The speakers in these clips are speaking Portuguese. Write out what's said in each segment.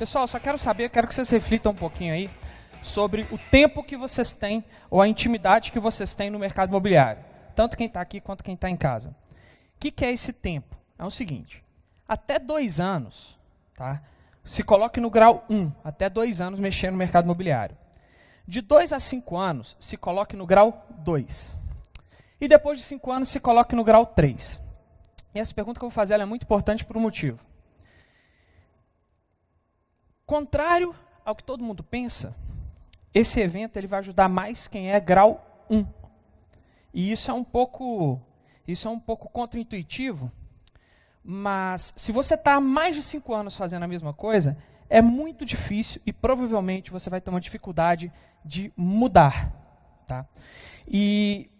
Pessoal, só quero saber, quero que vocês reflitam um pouquinho aí sobre o tempo que vocês têm ou a intimidade que vocês têm no mercado imobiliário. Tanto quem está aqui quanto quem está em casa. O que é esse tempo? É o seguinte, até 2 anos, tá? Se coloque no grau 1, até 2 anos mexendo no mercado imobiliário. De 2 a 5 anos, se coloque no grau 2. E depois de 5 anos, se coloque no grau 3. E essa pergunta que eu vou fazer ela é muito importante por um motivo. Contrário ao que todo mundo pensa, esse evento ele vai ajudar mais quem é grau 1. E isso é um pouco contraintuitivo, mas se você está há mais de 5 anos fazendo a mesma coisa, é muito difícil e provavelmente você vai ter uma dificuldade de mudar. Tá? E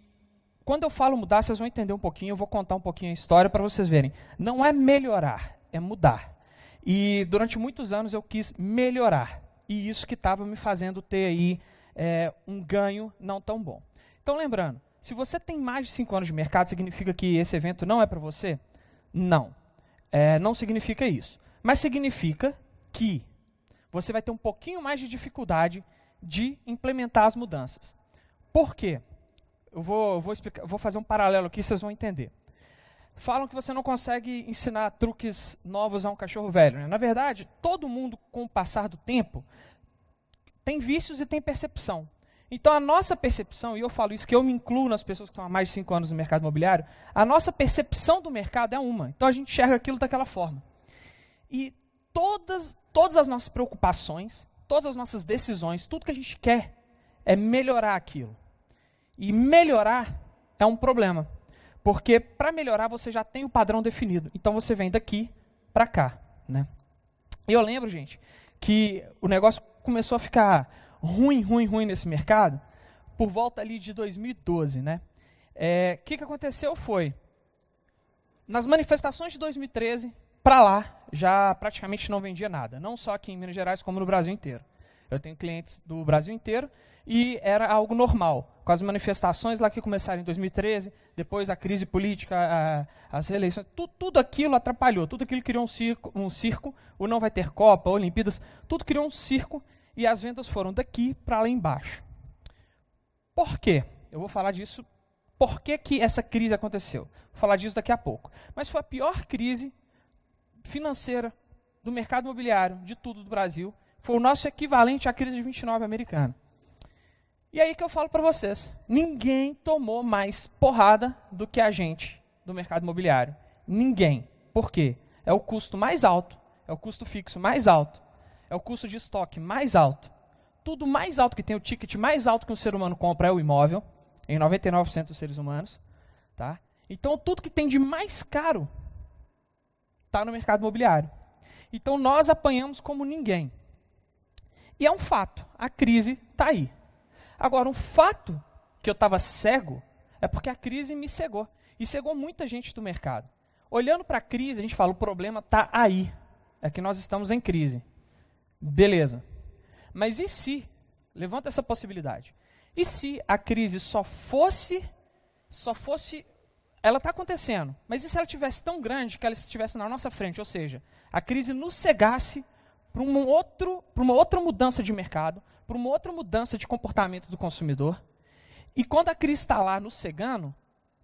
quando eu falo mudar, vocês vão entender um pouquinho, eu vou contar um pouquinho a história para vocês verem. Não é melhorar, é mudar. E durante muitos anos eu quis melhorar. E isso que estava me fazendo ter aí um ganho não tão bom. Então lembrando, se você tem mais de 5 anos de mercado, significa que esse evento não é para você? Não. Não significa isso. Mas significa que você vai ter um pouquinho mais de dificuldade de implementar as mudanças. Por quê? Eu vou fazer um paralelo aqui, vocês vão entender. Falam que você não consegue ensinar truques novos a um cachorro velho. Né? Na verdade, todo mundo, com o passar do tempo, tem vícios e tem percepção. Então, a nossa percepção, e eu falo isso que eu me incluo nas pessoas que estão há mais de 5 anos no mercado imobiliário, a nossa percepção do mercado é uma. Então, a gente enxerga aquilo daquela forma. E todas as nossas preocupações, todas as nossas decisões, tudo que a gente quer é melhorar aquilo. E melhorar é um problema. Porque para melhorar você já tem o padrão definido. Então você vem daqui para cá. Né? E eu lembro, gente, que o negócio começou a ficar ruim nesse mercado por volta ali de 2012. Né? O que aconteceu foi, nas manifestações de 2013, para lá, já praticamente não vendia nada. Não só aqui em Minas Gerais, como no Brasil inteiro. Eu tenho clientes do Brasil inteiro e era algo normal. Com as manifestações lá que começaram em 2013, depois a crise política, as reeleições, tudo aquilo atrapalhou. Tudo aquilo criou um circo, o não vai ter Copa, Olimpíadas, tudo criou um circo e as vendas foram daqui para lá embaixo. Por quê? Eu vou falar disso. Por que essa crise aconteceu? Vou falar disso daqui a pouco. Mas foi a pior crise financeira do mercado imobiliário, de tudo do Brasil. Foi o nosso equivalente à crise de 29 americana. E aí que eu falo para vocês, ninguém tomou mais porrada do que a gente do mercado imobiliário. Ninguém. Por quê? É o custo mais alto, é o custo fixo mais alto, é o custo de estoque mais alto. Tudo mais alto que tem, o ticket mais alto que um ser humano compra é o imóvel, em 99% dos seres humanos. Tá? Então tudo que tem de mais caro está no mercado imobiliário. Então nós apanhamos como ninguém. E é um fato, a crise está aí. Agora, um fato que eu estava cego é porque a crise me cegou. E cegou muita gente do mercado. Olhando para a crise, a gente fala, o problema está aí. É que nós estamos em crise. Beleza. Mas e se, levanta essa possibilidade, e se a crise só fosse, ela está acontecendo, mas e se ela tivesse tão grande que ela estivesse na nossa frente, ou seja, a crise nos cegasse para uma outra mudança de mercado, para uma outra mudança de comportamento do consumidor. E quando a crise está lá nos cegando,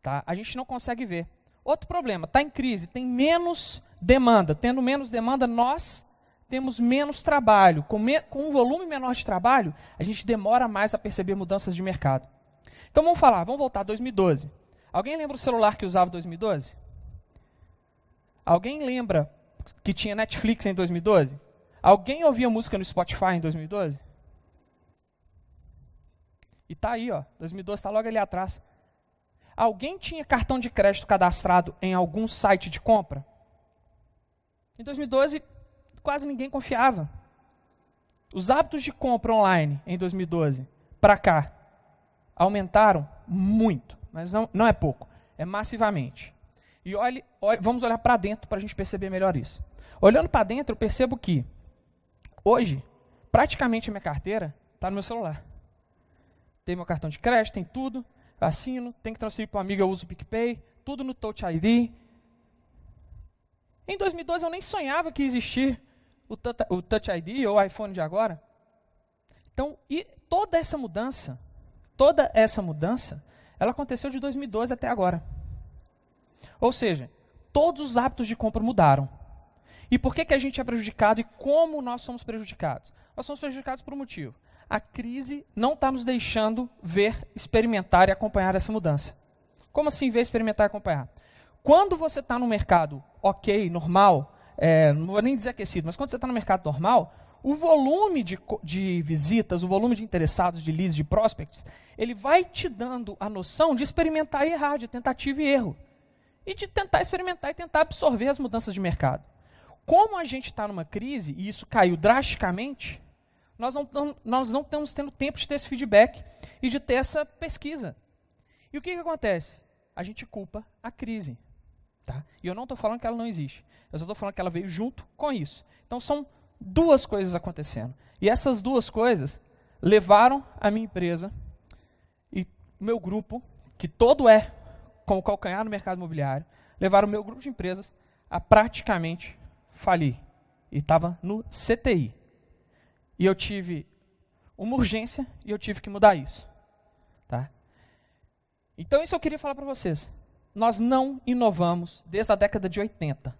tá, a gente não consegue ver. Outro problema, está em crise, tem menos demanda. Tendo menos demanda, nós temos menos trabalho. Com um volume menor de trabalho, a gente demora mais a perceber mudanças de mercado. Então vamos voltar a 2012. Alguém lembra o celular que usava em 2012? Alguém lembra que tinha Netflix em 2012? Alguém ouvia música no Spotify em 2012? E tá aí, ó, 2012 está logo ali atrás. Alguém tinha cartão de crédito cadastrado em algum site de compra? Em 2012, quase ninguém confiava. Os hábitos de compra online em 2012 para cá aumentaram muito, mas não é pouco, é massivamente. E vamos olhar para dentro para a gente perceber melhor isso. Olhando para dentro, eu percebo que hoje, praticamente a minha carteira está no meu celular. Tem meu cartão de crédito, tem tudo, eu assino, tem que transferir para um amigo, eu uso o PicPay, tudo no Touch ID. Em 2012 eu nem sonhava que ia existir o Touch ID ou o iPhone de agora. Então, e toda essa mudança, ela aconteceu de 2012 até agora. Ou seja, todos os hábitos de compra mudaram. E por que a gente é prejudicado e como nós somos prejudicados? Nós somos prejudicados por um motivo. A crise não está nos deixando ver, experimentar e acompanhar essa mudança. Como assim ver, experimentar e acompanhar? Quando você está no mercado ok, normal, não vou nem dizer aquecido, mas quando você está no mercado normal, o volume de visitas, o volume de interessados, de leads, de prospects, ele vai te dando a noção de experimentar e errar, de tentativa e erro. E de tentar experimentar e tentar absorver as mudanças de mercado. Como a gente está numa crise, e isso caiu drasticamente, nós não estamos tendo tempo de ter esse feedback e de ter essa pesquisa. E o que acontece? A gente culpa a crise. Tá? E eu não estou falando que ela não existe. Eu só estou falando que ela veio junto com isso. Então são duas coisas acontecendo. E essas duas coisas levaram a minha empresa e meu grupo, que todo é como calcanhar no mercado imobiliário, levaram o meu grupo de empresas a praticamente falir. E estava no CTI. E eu tive uma urgência e eu tive que mudar isso. Tá? Então isso eu queria falar para vocês. Nós não inovamos desde a década de 80.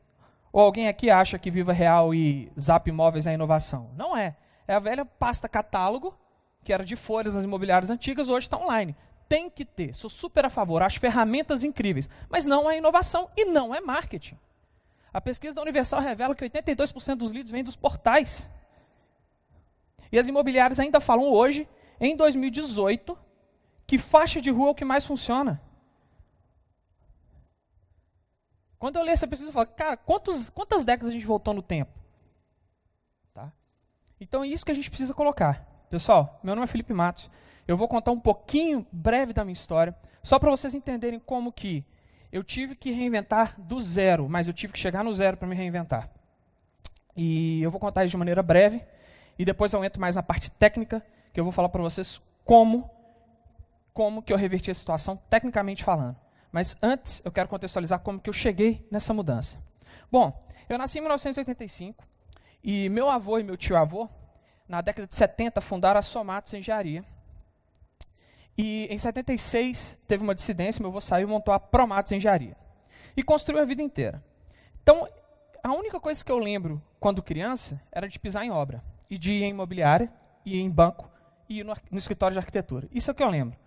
Ou alguém aqui acha que Viva Real e Zap Imóveis é inovação? Não é. É a velha pasta catálogo, que era de folhas nas imobiliárias antigas, hoje está online. Tem que ter. Sou super a favor. Acho ferramentas incríveis. Mas não é inovação e não é marketing. A pesquisa da Universal revela que 82% dos leads vêm dos portais. E as imobiliárias ainda falam hoje, em 2018, que faixa de rua é o que mais funciona. Quando eu leio essa pesquisa, eu falo, cara, quantas décadas a gente voltou no tempo? Tá? Então é isso que a gente precisa colocar. Pessoal, meu nome é Felipe Matos. Eu vou contar um pouquinho breve da minha história, só para vocês entenderem como que eu tive que reinventar do zero, mas eu tive que chegar no zero para me reinventar. E eu vou contar isso de maneira breve, e depois eu entro mais na parte técnica, que eu vou falar para vocês como que eu reverti a situação, tecnicamente falando. Mas antes, eu quero contextualizar como que eu cheguei nessa mudança. Bom, eu nasci em 1985, e meu avô e meu tio-avô, na década de 70, fundaram a Somatos Engenharia. E em 76, teve uma dissidência, meu avô saiu e montou a Promatos Engenharia. E construiu a vida inteira. Então, a única coisa que eu lembro, quando criança, era de pisar em obra. E de ir em imobiliária, ir em banco, e ir no escritório de arquitetura. Isso é o que eu lembro.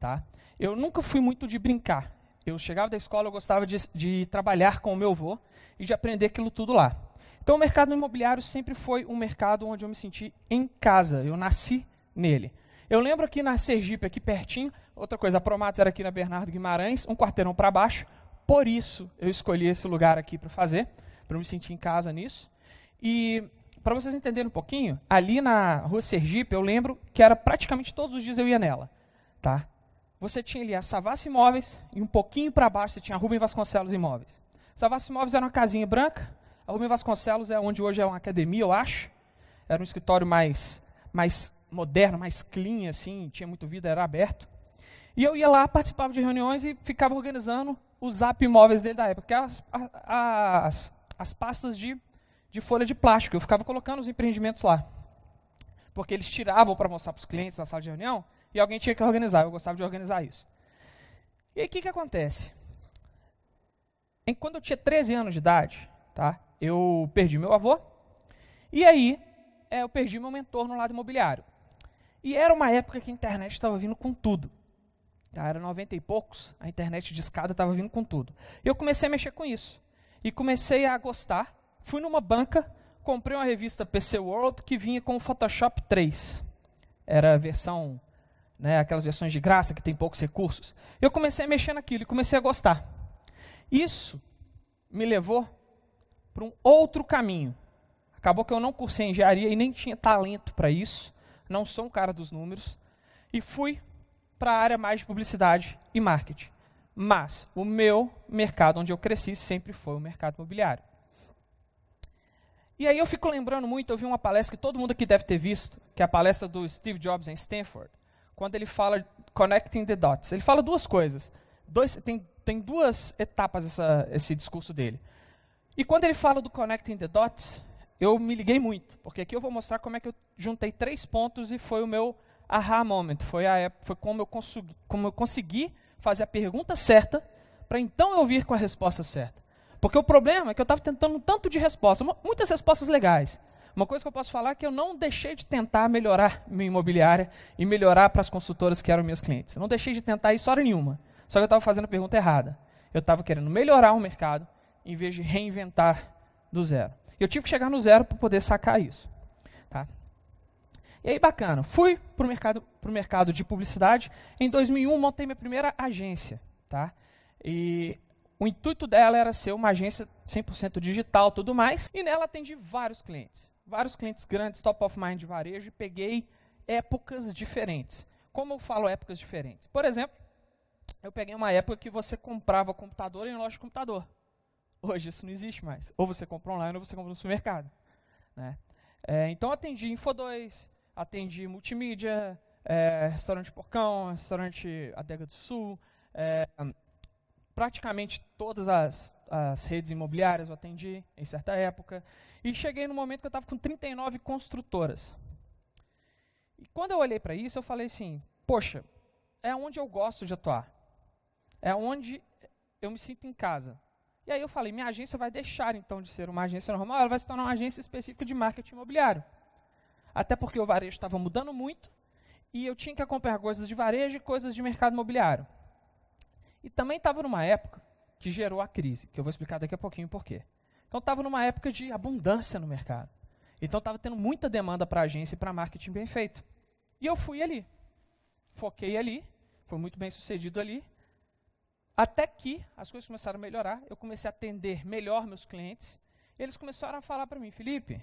Tá? Eu nunca fui muito de brincar. Eu chegava da escola, eu gostava de trabalhar com o meu avô e de aprender aquilo tudo lá. Então, o mercado imobiliário sempre foi um mercado onde eu me senti em casa. Eu nasci nele. Eu lembro aqui na Sergipe, aqui pertinho, outra coisa, a Promatos era aqui na Bernardo Guimarães, um quarteirão para baixo. Por isso, eu escolhi esse lugar aqui para fazer, para eu me sentir em casa nisso. E, para vocês entenderem um pouquinho, ali na rua Sergipe, eu lembro que era praticamente todos os dias eu ia nela. Tá? Você tinha ali a Savassi Imóveis e um pouquinho para baixo você tinha a Rubem Vasconcelos Imóveis. Savassi Imóveis era uma casinha branca, a Rubem Vasconcelos é onde hoje é uma academia, eu acho. Era um escritório mais moderno, mais clean, assim, tinha muito vida, era aberto. E eu ia lá, participava de reuniões e ficava organizando os Zap Imóveis dele da época, que eram as pastas de folha de plástico. Eu ficava colocando os empreendimentos lá. Porque eles tiravam para mostrar para os clientes na sala de reunião, e alguém tinha que organizar. Eu gostava de organizar isso. E aí, o que acontece? Quando eu tinha 13 anos de idade, tá, eu perdi meu avô, e aí eu perdi meu mentor no lado imobiliário. E era uma época que a internet estava vindo com tudo. Tá, era 90 e poucos, a internet de escada estava vindo com tudo. E eu comecei a mexer com isso. E comecei a gostar. Fui numa banca, comprei uma revista PC World que vinha com o Photoshop 3. Era a versão, né, aquelas versões de graça que tem poucos recursos. Eu comecei a mexer naquilo e comecei a gostar. Isso me levou para um outro caminho. Acabou que eu não cursei engenharia e nem tinha talento para isso. Não sou um cara dos números. E fui para a área mais de publicidade e marketing. Mas o meu mercado onde eu cresci sempre foi o mercado imobiliário. E aí eu fico lembrando muito, eu vi uma palestra que todo mundo aqui deve ter visto, que é a palestra do Steve Jobs em Stanford, quando ele fala Connecting the Dots. Ele fala duas coisas. Tem duas etapas esse discurso dele. E quando ele fala do Connecting the Dots, eu me liguei muito, porque aqui eu vou mostrar como é que eu juntei 3 pontos e foi o meu aha moment, foi como eu consegui fazer a pergunta certa para então eu vir com a resposta certa. Porque o problema é que eu estava tentando um tanto de respostas, muitas respostas legais. Uma coisa que eu posso falar é que eu não deixei de tentar melhorar minha imobiliária e melhorar para as consultoras que eram minhas clientes. Eu não deixei de tentar isso hora nenhuma, só que eu estava fazendo a pergunta errada. Eu estava querendo melhorar o mercado em vez de reinventar do zero. Eu tive que chegar no zero para poder sacar isso. Tá? E aí, bacana, fui para o mercado de publicidade. Em 2001, montei minha primeira agência. Tá? E o intuito dela era ser uma agência 100% digital, tudo mais. E nela atendi vários clientes grandes, top of mind de varejo, e peguei épocas diferentes. Como eu falo épocas diferentes? Por exemplo, eu peguei uma época que você comprava computador em loja de computador. Hoje isso não existe mais. Ou você compra online ou você compra no supermercado. Né? Então atendi Info2, atendi multimídia, restaurante Porcão, restaurante Adega do Sul, praticamente todas as redes imobiliárias eu atendi em certa época. E cheguei no momento que eu estava com 39 construtoras. E quando eu olhei para isso, eu falei assim, poxa, é onde eu gosto de atuar. É onde eu me sinto em casa. E aí eu falei, minha agência vai deixar então de ser uma agência normal, ela vai se tornar uma agência específica de marketing imobiliário. Até porque o varejo estava mudando muito e eu tinha que acompanhar coisas de varejo e coisas de mercado imobiliário. E também estava numa época que gerou a crise, que eu vou explicar daqui a pouquinho por quê. Então estava numa época de abundância no mercado. Então estava tendo muita demanda para agência e para marketing bem feito. E eu fui ali, foquei ali, foi muito bem sucedido ali, até que as coisas começaram a melhorar, eu comecei a atender melhor meus clientes, e eles começaram a falar para mim, Felipe,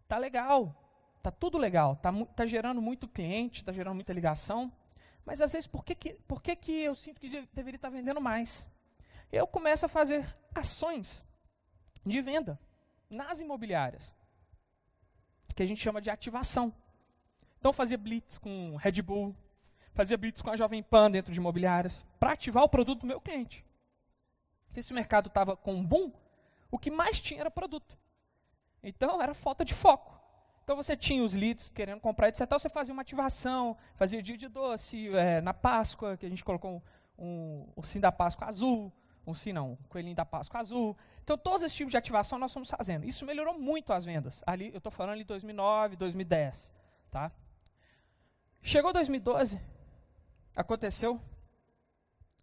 tá legal, tá tudo legal, tá gerando muito cliente, tá gerando muita ligação, mas às vezes por que eu sinto que deveria estar vendendo mais? Eu começo a fazer ações de venda nas imobiliárias, que a gente chama de ativação. Então fazia blitz com Red Bull, fazia blitz com a Jovem Pan dentro de imobiliárias, para ativar o produto do meu cliente. Porque se o mercado estava com um boom, o que mais tinha era produto. Então era falta de foco. Então você tinha os leads querendo comprar, etc. Então você fazia uma ativação, fazia dia de doce, na Páscoa, que a gente colocou um ursinho da Páscoa azul, um coelhinho da Páscoa azul. Então todos esses tipos de ativação nós fomos fazendo. Isso melhorou muito as vendas. Ali, eu estou falando em 2009, 2010. Tá? Chegou 2012, aconteceu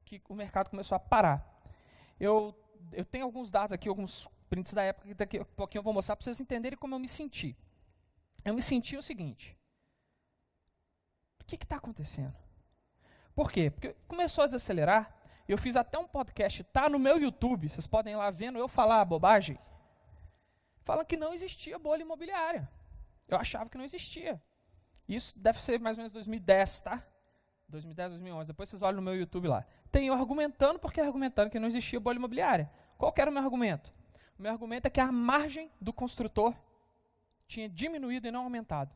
que o mercado começou a parar. Eu tenho alguns dados aqui, alguns prints da época, que daqui a pouquinho eu vou mostrar para vocês entenderem como eu me senti. Eu me senti o seguinte, o que está acontecendo? Por quê? Porque começou a desacelerar, eu fiz até um podcast, está no meu YouTube, vocês podem ir lá vendo eu falar bobagem, falando que não existia bolha imobiliária. Eu achava que não existia. Isso deve ser mais ou menos 2010, tá? 2010, 2011. Depois vocês olham no meu YouTube lá. Tem eu argumentando que não existia bolha imobiliária. Qual que era o meu argumento? O meu argumento é que a margem do construtor tinha diminuído e não aumentado.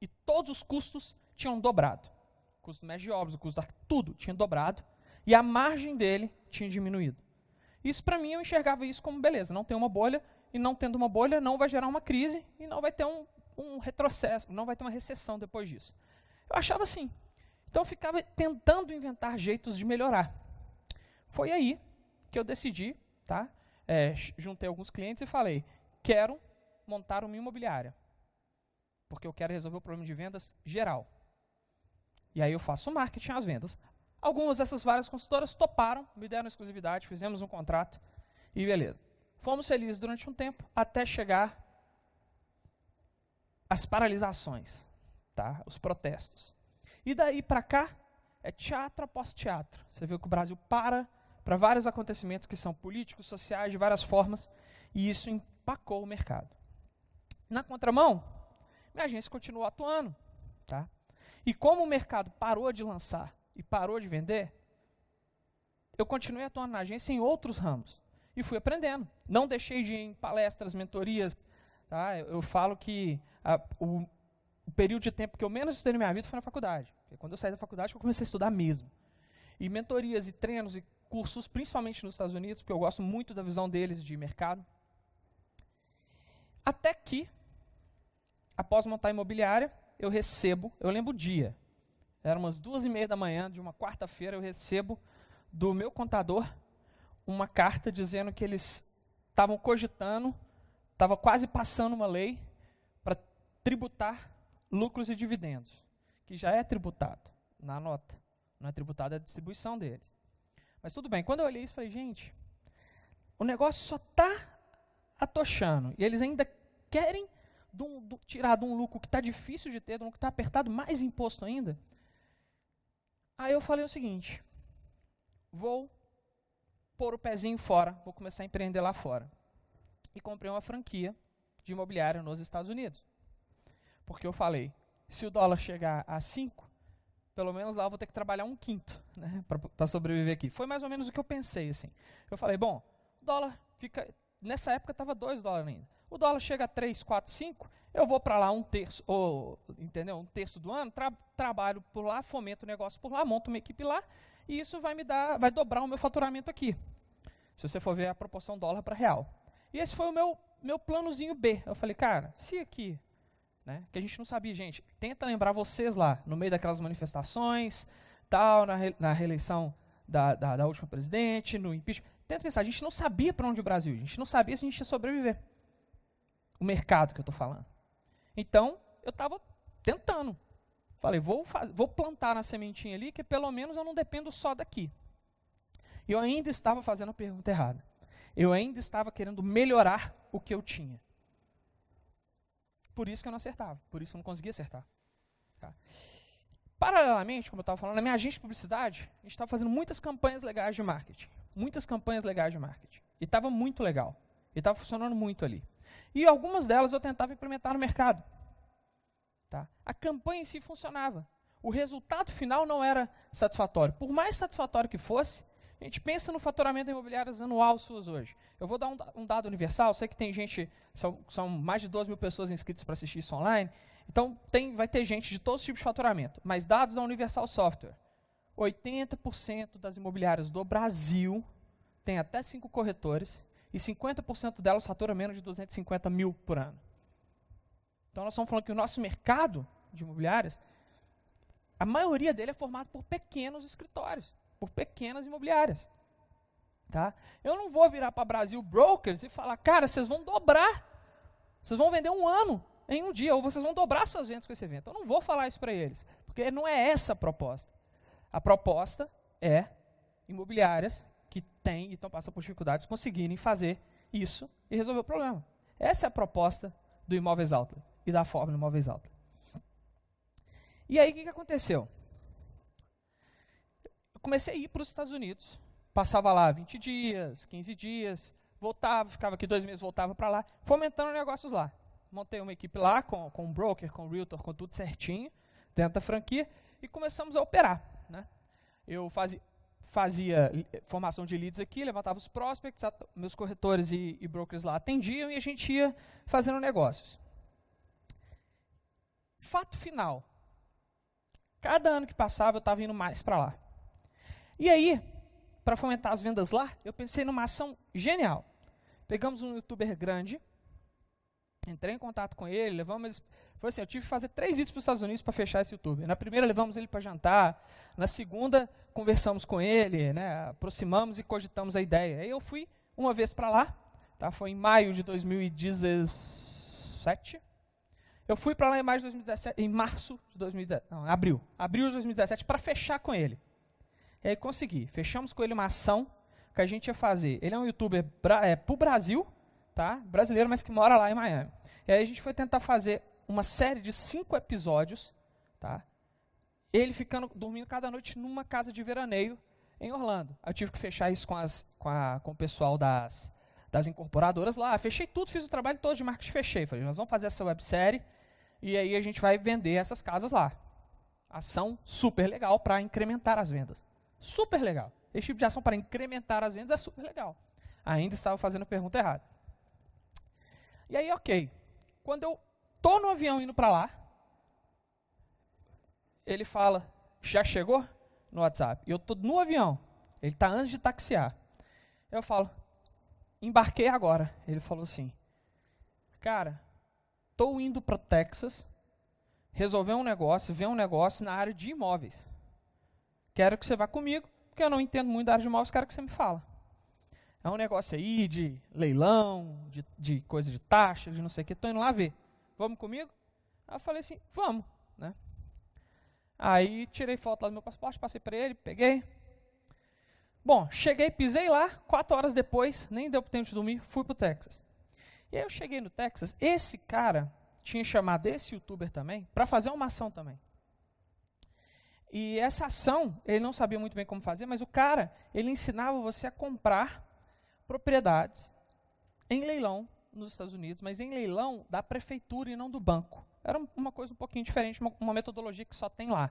E todos os custos tinham dobrado. O custo médio de obras, o custo da tudo tinha dobrado. E a margem dele tinha diminuído. Isso, para mim, eu enxergava isso como, beleza, não tem uma bolha, e não tendo uma bolha, não vai gerar uma crise, e não vai ter um retrocesso, não vai ter uma recessão depois disso. Eu achava assim. Então eu ficava tentando inventar jeitos de melhorar. Foi aí que eu decidi, tá? Juntei alguns clientes e falei, quero montar uma imobiliária, porque eu quero resolver o problema de vendas geral. E aí eu faço o marketing, as vendas. Algumas dessas várias consultoras toparam, me deram exclusividade, fizemos um contrato e beleza. Fomos felizes durante um tempo, até chegar as paralisações, tá? Os protestos. E daí para cá, é teatro após teatro. Você vê que o Brasil para vários acontecimentos que são políticos, sociais, de várias formas, e isso empacou o mercado. Na contramão, minha agência continuou atuando. Tá? E como o mercado parou de lançar e parou de vender, eu continuei atuando na agência em outros ramos. E fui aprendendo. Não deixei de ir em palestras, mentorias. Tá? Eu falo que o período de tempo que eu menos estudei na minha vida foi na faculdade. Porque quando eu saí da faculdade, eu comecei a estudar mesmo. E mentorias, e treinos, e cursos, principalmente nos Estados Unidos, porque eu gosto muito da visão deles de mercado. Até que, após montar a imobiliária, eu lembro o dia, era umas 2h30 da manhã de uma quarta-feira, eu recebo do meu contador uma carta dizendo que eles estavam cogitando, estava quase passando uma lei para tributar lucros e dividendos, que já é tributado na nota, não é tributado a distribuição deles. Mas tudo bem, quando eu olhei isso, falei, gente, o negócio só está atochando, e eles ainda querem tirar de um lucro que está difícil de ter, de um lucro que está apertado, mais imposto ainda. Aí eu falei o seguinte, vou pôr o pezinho fora, vou começar a empreender lá fora. E comprei uma franquia de imobiliária nos Estados Unidos. Porque eu falei, se o dólar chegar a 5, pelo menos lá eu vou ter que trabalhar 1/5, né, para sobreviver aqui. Foi mais ou menos o que eu pensei, assim. Eu falei, bom, o dólar fica... Nessa época estava $2 ainda. O dólar chega a 3, 4, 5, eu vou para lá 1/3, entendeu? 1/3 do ano, trabalho por lá, fomento o negócio por lá, monto uma equipe lá, e isso vai dobrar o meu faturamento aqui. Se você for ver a proporção dólar para real. E esse foi o meu planozinho B. Eu falei, cara, se aqui, né, que a gente não sabia, gente, tenta lembrar vocês lá, no meio daquelas manifestações, tal, na reeleição da última presidente, no impeachment, tenta pensar, a gente não sabia para onde o Brasil ia, a gente não sabia se a gente ia sobreviver. O mercado que eu estou falando. Então, eu estava tentando. Falei, vou plantar na sementinha ali, que pelo menos eu não dependo só daqui. E eu ainda estava fazendo a pergunta errada. Eu ainda estava querendo melhorar o que eu tinha. Por isso que eu não acertava. Por isso que eu não conseguia acertar. Tá? Paralelamente, como eu estava falando, na minha agência de publicidade, a gente estava fazendo muitas campanhas legais de marketing. Muitas campanhas legais de marketing. E estava muito legal. E estava funcionando muito ali. E algumas delas eu tentava implementar no mercado. Tá? A campanha em si funcionava. O resultado final não era satisfatório. Por mais satisfatório que fosse, a gente pensa no faturamento imobiliário anual suas hoje. Eu vou dar um dado universal, sei que tem gente, são mais de 2.000 pessoas inscritas para assistir isso online, então vai ter gente de todos os tipos de faturamento, mas dados da Universal Software. 80% das imobiliárias do Brasil tem até 5 corretores e 50% delas faturam menos de 250 mil por ano. Então nós estamos falando que o nosso mercado de imobiliárias, a maioria dele é formado por pequenos escritórios, por pequenas imobiliárias. Tá? Eu não vou virar para Brasil Brokers e falar, cara, vocês vão dobrar, vocês vão vender um ano em um dia, ou vocês vão dobrar suas vendas com esse evento. Eu não vou falar isso para eles, porque não é essa a proposta. A proposta é imobiliárias que têm e estão passando por dificuldades conseguirem fazer isso e resolver o problema. Essa é a proposta do Imóveis Outlet e da Fórmula Imóveis Outlet. E aí o que aconteceu? Eu comecei a ir para os Estados Unidos, passava lá 20 dias, 15 dias, voltava, ficava aqui 2 meses, voltava para lá, fomentando negócios lá. Montei uma equipe lá com um broker, com um realtor, com tudo certinho, dentro da franquia, e começamos a operar. Né? Eu fazia formação de leads aqui, levantava os prospects, meus corretores e brokers lá atendiam e a gente ia fazendo negócios. Fato final, cada ano que passava eu estava indo mais para lá. E aí, para fomentar as vendas lá, eu pensei numa ação genial. Pegamos um youtuber grande, entrei em contato com ele, levamos eles... Foi assim, eu tive que fazer 3 vídeos para os Estados Unidos para fechar esse youtuber. Na primeira, levamos ele para jantar. Na segunda, conversamos com ele, né, aproximamos e cogitamos a ideia. Aí eu fui uma vez para lá, tá, foi em maio de 2017. Eu fui para lá em maio de 2017, em março de 2017, não, abril de 2017, para fechar com ele. E aí consegui, fechamos com ele uma ação que a gente ia fazer. Ele é um youtuber para o Brasil, tá? Brasileiro, mas que mora lá em Miami. E aí a gente foi tentar fazer uma série de 5 episódios, tá? Ele dormindo cada noite numa casa de veraneio em Orlando. Eu tive que fechar isso com o pessoal das incorporadoras lá. Fechei tudo, fiz o trabalho todo de marketing, fechei. Falei, nós vamos fazer essa websérie e aí a gente vai vender essas casas lá. Ação super legal para incrementar as vendas. Super legal. Esse tipo de ação para incrementar as vendas é super legal. Ainda estava fazendo a pergunta errada. E aí, ok. Quando eu estou no avião indo para lá, ele fala, já chegou? No WhatsApp. E eu estou no avião. Ele está antes de taxiar. Eu falo, embarquei agora. Ele falou assim, cara, estou indo para o Texas resolver um negócio, ver um negócio na área de imóveis. Quero que você vá comigo, porque eu não entendo muito da área de imóveis, quero que você me fala. É um negócio aí de leilão, de coisa de taxa, de não sei o que, estou indo lá ver. Vamos comigo? Aí eu falei assim, vamos. Né? Aí tirei foto lá do meu passaporte, passei para ele, peguei. Bom, cheguei, pisei lá, 4 horas depois, nem deu tempo de dormir, fui para o Texas. E aí eu cheguei no Texas, esse cara tinha chamado esse youtuber também para fazer uma ação também. E essa ação, ele não sabia muito bem como fazer, mas o cara, ele ensinava você a comprar propriedades em leilão nos Estados Unidos, mas em leilão da prefeitura e não do banco. Era uma coisa um pouquinho diferente, uma metodologia que só tem lá.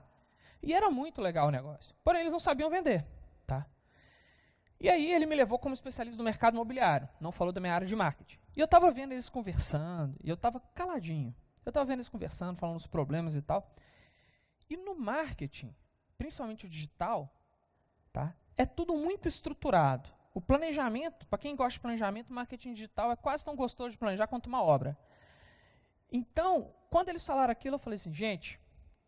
E era muito legal o negócio. Porém, eles não sabiam vender. Tá? E aí ele me levou como especialista do mercado imobiliário, não falou da minha área de marketing. E eu estava vendo eles conversando, e eu estava caladinho. Eu estava vendo eles conversando, falando os problemas e tal. E no marketing, principalmente o digital, tá, é tudo muito estruturado. O planejamento, para quem gosta de planejamento, marketing digital é quase tão gostoso de planejar quanto uma obra. Então, quando eles falaram aquilo, eu falei assim, gente,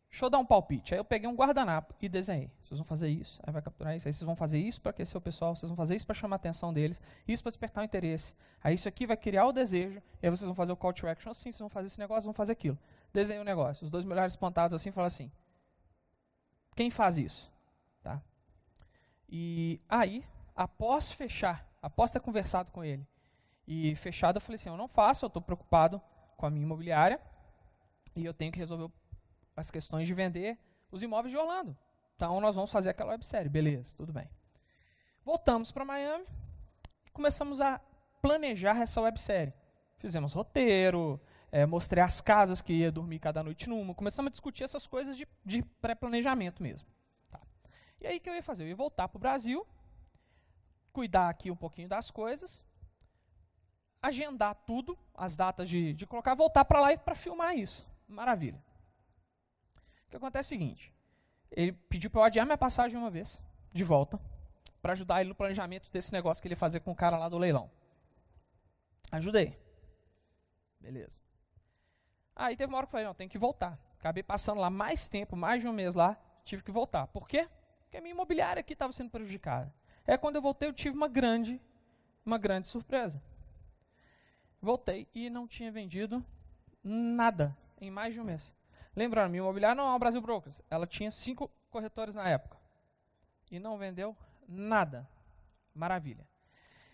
deixa eu dar um palpite. Aí eu peguei um guardanapo e desenhei. Vocês vão fazer isso, aí vai capturar isso, aí vocês vão fazer isso para aquecer o pessoal, vocês vão fazer isso para chamar a atenção deles, isso para despertar o interesse. Aí isso aqui vai criar o desejo, e aí vocês vão fazer o call to action assim, vocês vão fazer esse negócio, vão fazer aquilo. Desenhei o negócio. Os 2 melhores pontados assim, falaram assim, quem faz isso? Tá? E aí, após fechar, após ter conversado com ele e fechado, eu falei assim, eu não faço, eu estou preocupado com a minha imobiliária e eu tenho que resolver as questões de vender os imóveis de Orlando. Então, nós vamos fazer aquela websérie. Beleza, tudo bem. Voltamos para Miami e começamos a planejar essa websérie. Fizemos roteiro, mostrei as casas que ia dormir cada noite numa. Começamos a discutir essas coisas de pré-planejamento mesmo. Tá. E aí, o que eu ia fazer? Eu ia voltar para o Brasil, cuidar aqui um pouquinho das coisas, agendar tudo, as datas de colocar, voltar para lá e para filmar isso. Maravilha. O que acontece é o seguinte, ele pediu para eu adiar minha passagem uma vez, de volta, para ajudar ele no planejamento desse negócio que ele ia fazer com o cara lá do leilão. Ajudei. Beleza. Aí teve uma hora que eu falei, não, tem que voltar. Acabei passando lá mais tempo, mais de um mês lá, tive que voltar. Por quê? Porque a minha imobiliária aqui estava sendo prejudicada. Quando eu voltei, eu tive uma grande surpresa. Voltei e não tinha vendido nada em mais de um mês. Lembrando, minha imobiliária não é uma Brasil Brokers. Ela tinha 5 corretores na época. E não vendeu nada. Maravilha.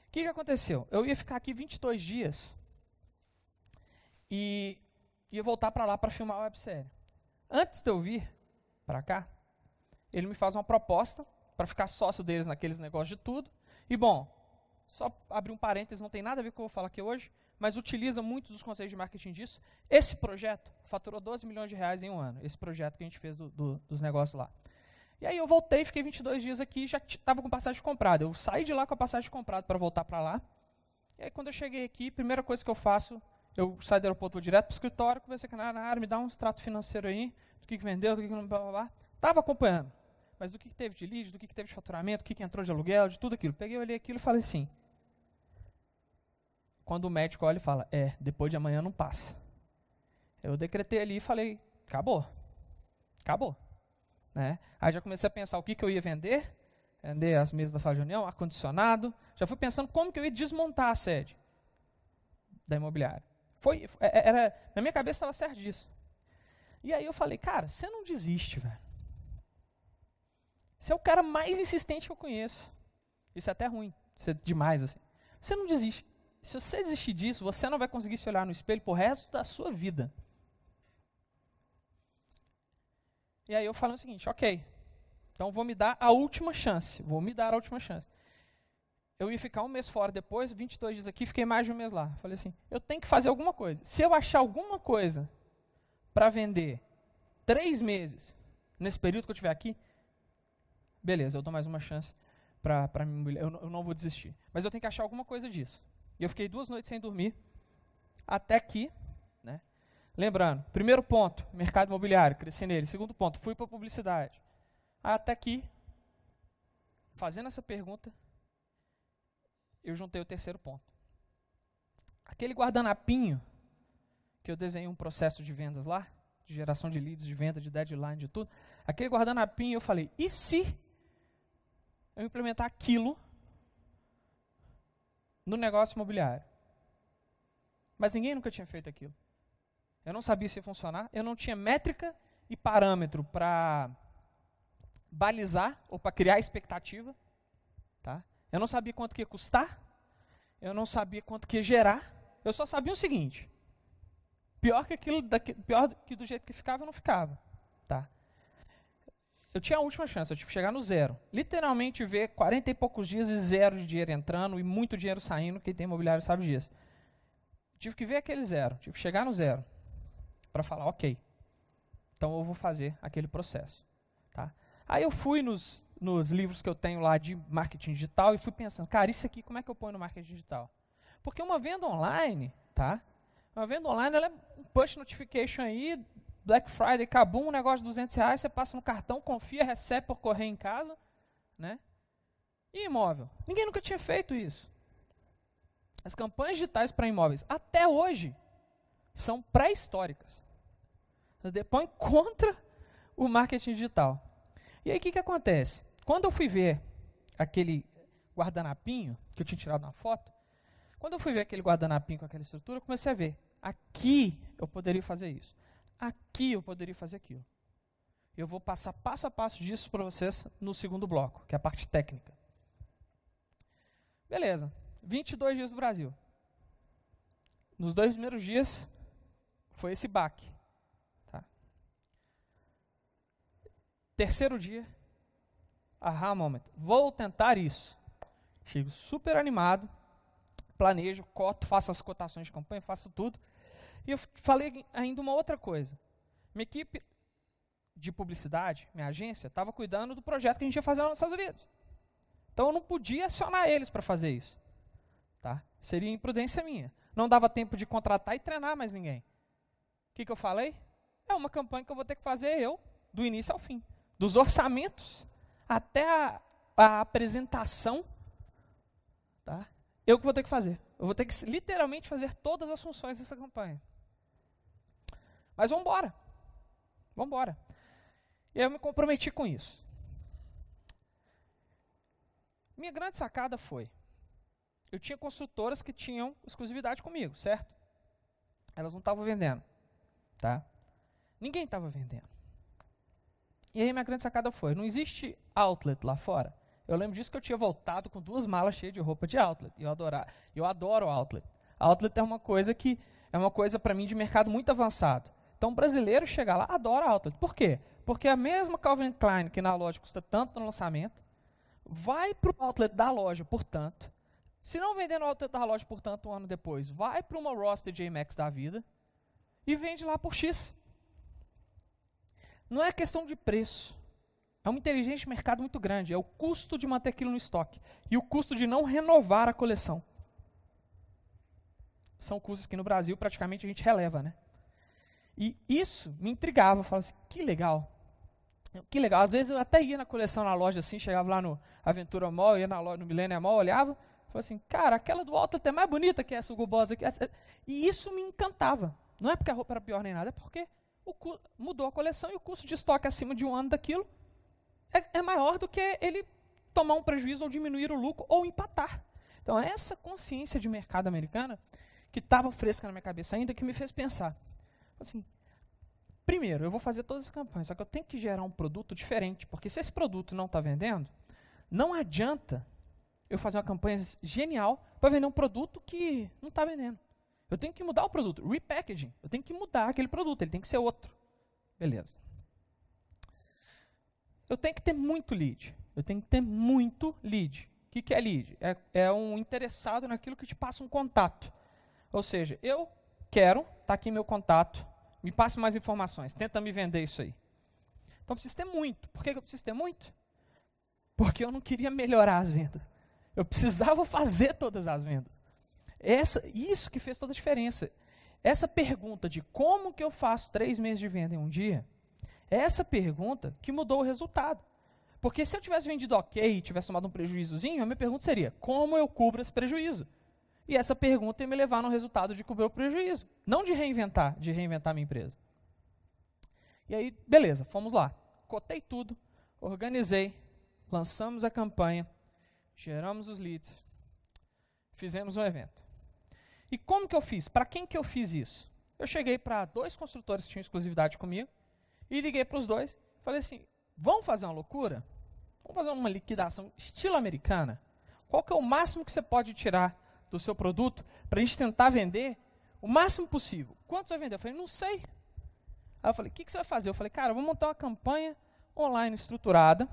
O que aconteceu? Eu ia ficar aqui 22 dias e ia voltar para lá para filmar a websérie. Antes de eu vir para cá, ele me faz uma proposta para ficar sócio deles naqueles negócios de tudo. E, bom, só abrir um parênteses, não tem nada a ver com o que eu vou falar aqui hoje, mas utiliza muitos dos conceitos de marketing disso. Esse projeto faturou 12 milhões de reais em um ano, esse projeto que a gente fez dos negócios lá. E aí eu voltei, fiquei 22 dias aqui e já estava com passagem comprada. Eu saí de lá com a passagem comprada para voltar para lá. E aí quando eu cheguei aqui, a primeira coisa que eu faço, eu saio do aeroporto, vou direto para o escritório, conversei com a área, me dá um extrato financeiro aí, do que vendeu, do que não, blá, blá, blá. Estava acompanhando. Mas do que teve de lead, do que teve de faturamento, do que entrou de aluguel, de tudo aquilo. Peguei, olhei aquilo e falei assim, quando o médico olha e fala, depois de amanhã não passa. Eu decretei ali e falei, acabou. Acabou. Né? Aí já comecei a pensar o que eu ia vender as mesas da sala de reunião, ar-condicionado. Já fui pensando como que eu ia desmontar a sede da imobiliária. Na minha cabeça estava certo disso. E aí eu falei, cara, você não desiste, velho. Você é o cara mais insistente que eu conheço. Isso é até ruim, isso é demais assim. Você não desiste. Se você desistir disso, você não vai conseguir se olhar no espelho pro resto da sua vida. E aí eu falo o seguinte, ok, então vou me dar a última chance. Eu ia ficar um mês fora depois, 22 dias aqui, fiquei mais de um mês lá. Falei assim, eu tenho que fazer alguma coisa. Se eu achar alguma coisa para vender 3 meses, nesse período que eu estiver aqui, beleza, eu dou mais uma chance para mim, eu não vou desistir. Mas eu tenho que achar alguma coisa disso. E eu fiquei 2 noites sem dormir, até que, né? Lembrando, primeiro ponto, mercado imobiliário, cresci nele. Segundo ponto, fui para a publicidade. Até que, fazendo essa pergunta, eu juntei o terceiro ponto. Aquele guardanapinho que eu desenhei um processo de vendas lá, de geração de leads, de venda, de deadline, de tudo. Aquele guardanapinho, eu falei, e se eu implementar aquilo no negócio imobiliário? Mas ninguém nunca tinha feito aquilo. Eu não sabia se ia funcionar, eu não tinha métrica e parâmetro para balizar ou para criar expectativa. Tá? Eu não sabia quanto que ia custar, eu não sabia quanto que ia gerar, eu só sabia o seguinte, pior que do jeito que ficava, eu não ficava. Tá? Eu tinha a última chance, eu tive que chegar no zero. Literalmente ver 40 e poucos dias e zero de dinheiro entrando e muito dinheiro saindo, quem tem imobiliário sabe disso. Tive que ver aquele zero, tive que chegar no zero para falar, ok, então eu vou fazer aquele processo. Tá? Aí eu fui nos livros que eu tenho lá de marketing digital e fui pensando, cara, isso aqui como é que eu ponho no marketing digital? Porque uma venda online, tá? Uma venda online, ela é um push notification aí, Black Friday, acabou um negócio de R$200, você passa no cartão, confia, recebe por correio em casa, né? E imóvel? Ninguém nunca tinha feito isso. As campanhas digitais para imóveis, até hoje, são pré-históricas. Depõem contra o marketing digital. E aí o que acontece? Quando eu fui ver aquele guardanapinho, que eu tinha tirado uma foto, quando eu fui ver aquele guardanapinho com aquela estrutura, eu comecei a ver, aqui eu poderia fazer isso. Aqui eu poderia fazer aquilo. Eu vou passar passo a passo disso para vocês no segundo bloco, que é a parte técnica. Beleza, 22 dias no Brasil. Nos 2 primeiros dias, foi esse baque. Tá? Terceiro dia, aha moment, vou tentar isso. Chego super animado, planejo, coto, faço as cotações de campanha, faço tudo. E eu falei ainda uma outra coisa. Minha equipe de publicidade, minha agência, estava cuidando do projeto que a gente ia fazer lá nos Estados Unidos. Então eu não podia acionar eles para fazer isso. Tá? Seria imprudência minha. Não dava tempo de contratar e treinar mais ninguém. O que eu falei? É uma campanha que eu vou ter que fazer eu, do início ao fim. Dos orçamentos até a apresentação, tá? Eu que vou ter que fazer. Eu vou ter que literalmente fazer todas as funções dessa campanha. Mas vamos embora. Vamos embora. E aí eu me comprometi com isso. Minha grande sacada foi, eu tinha consultoras que tinham exclusividade comigo, certo? Elas não estavam vendendo. Tá? Ninguém estava vendendo. E aí minha grande sacada foi, não existe outlet lá fora. Eu lembro disso que eu tinha voltado com 2 malas cheias de roupa de outlet. Eu adoro outlet. Outlet é uma coisa para mim de mercado muito avançado. Então o brasileiro chega lá, adora outlet. Por quê? Porque a mesma Calvin Klein que na loja custa tanto no lançamento, vai para o outlet da loja por tanto. Se não vender no outlet da loja por tanto um ano depois, vai para uma Ross TJ Maxx da vida e vende lá por X. Não é questão de preço. É uma inteligência de mercado muito grande. É o custo de manter aquilo no estoque. E o custo de não renovar a coleção. São custos que no Brasil praticamente a gente releva, né? E isso me intrigava. Eu falava assim, que legal. Que legal. Às vezes eu até ia na coleção na loja assim, chegava lá no Aventura Mall, ia na loja, no Millennium Mall, olhava, falava assim, cara, aquela do Outlet é mais bonita que essa Hugo Boss aqui. E isso me encantava. Não é porque a roupa era pior nem nada, é porque mudou a coleção e o custo de estoque acima de um ano daquilo é maior do que ele tomar um prejuízo ou diminuir o lucro ou empatar. Então, essa consciência de mercado americana, que estava fresca na minha cabeça ainda, que me fez pensar. Assim, primeiro, eu vou fazer todas as campanhas, só que eu tenho que gerar um produto diferente, porque se esse produto não está vendendo, não adianta eu fazer uma campanha genial para vender um produto que não está vendendo. Eu tenho que mudar o produto, repackaging. Eu tenho que mudar aquele produto, ele tem que ser outro. Beleza. Eu tenho que ter muito lead. Eu tenho que ter muito lead. O que é lead? É um interessado naquilo que te passa um contato. Ou seja, eu quero, está aqui meu contato, me passe mais informações, tenta me vender isso aí. Então eu preciso ter muito. Por que eu preciso ter muito? Porque eu não queria melhorar as vendas. Eu precisava fazer todas as vendas. Isso que fez toda a diferença. Essa pergunta de como que eu faço 3 meses de venda em um dia, é essa pergunta que mudou o resultado. Porque se eu tivesse vendido ok e tivesse tomado um prejuízozinho, a minha pergunta seria, como eu cubro esse prejuízo? E essa pergunta ia me levar no resultado de cobrir o prejuízo, não de reinventar a minha empresa. E aí, beleza, fomos lá. Cotei tudo, organizei, lançamos a campanha, geramos os leads, fizemos um evento. E como que eu fiz? Para quem que eu fiz isso? Eu cheguei para 2 construtores que tinham exclusividade comigo e liguei para os 2 e falei assim, vamos fazer uma loucura? Vamos fazer uma liquidação estilo americana? Qual que é o máximo que você pode tirar do seu produto para a gente tentar vender o máximo possível? Quanto você vai vender? Eu falei, não sei. Aí eu falei, o que você vai fazer? Eu falei, cara, eu vou montar uma campanha online estruturada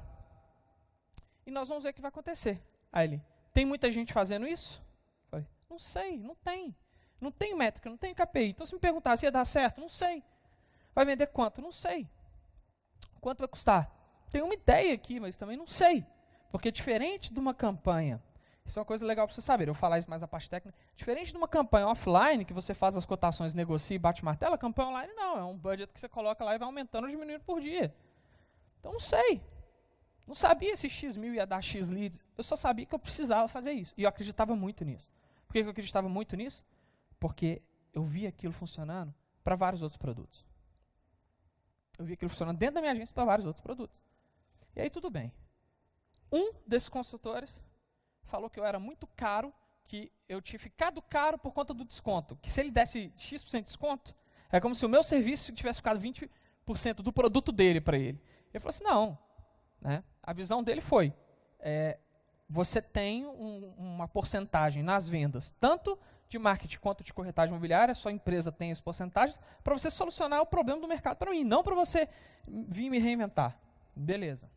e nós vamos ver o que vai acontecer. Aí ele, tem muita gente fazendo isso? Eu falei, não sei, não tem. Não tem métrica, não tem KPI. Então se me perguntar se ia dar certo, não sei. Vai vender quanto? Não sei. Quanto vai custar? Tenho uma ideia aqui, mas também não sei. Porque diferente de uma campanha, isso é uma coisa legal para você saber, eu vou falar isso mais na parte técnica, diferente de uma campanha offline, que você faz as cotações, negocia e bate martelo, a campanha online não, é um budget que você coloca lá e vai aumentando ou diminuindo por dia. Então não sei. Não sabia se X mil ia dar X leads, eu só sabia que eu precisava fazer isso. E eu acreditava muito nisso. Por que eu acreditava muito nisso? Porque eu via aquilo funcionando para vários outros produtos. Eu via aquilo funcionando dentro da minha agência para vários outros produtos. E aí tudo bem. Um desses consultores falou que eu era muito caro, que eu tinha ficado caro por conta do desconto. Que se ele desse X% de desconto, é como se o meu serviço tivesse ficado 20% do produto dele para ele. Ele falou assim, não. Né? A visão dele foi, você tem uma porcentagem nas vendas, tanto de marketing quanto de corretagem imobiliária, sua empresa tem as porcentagens, para você solucionar o problema do mercado para mim, não para você vir me reinventar. Beleza.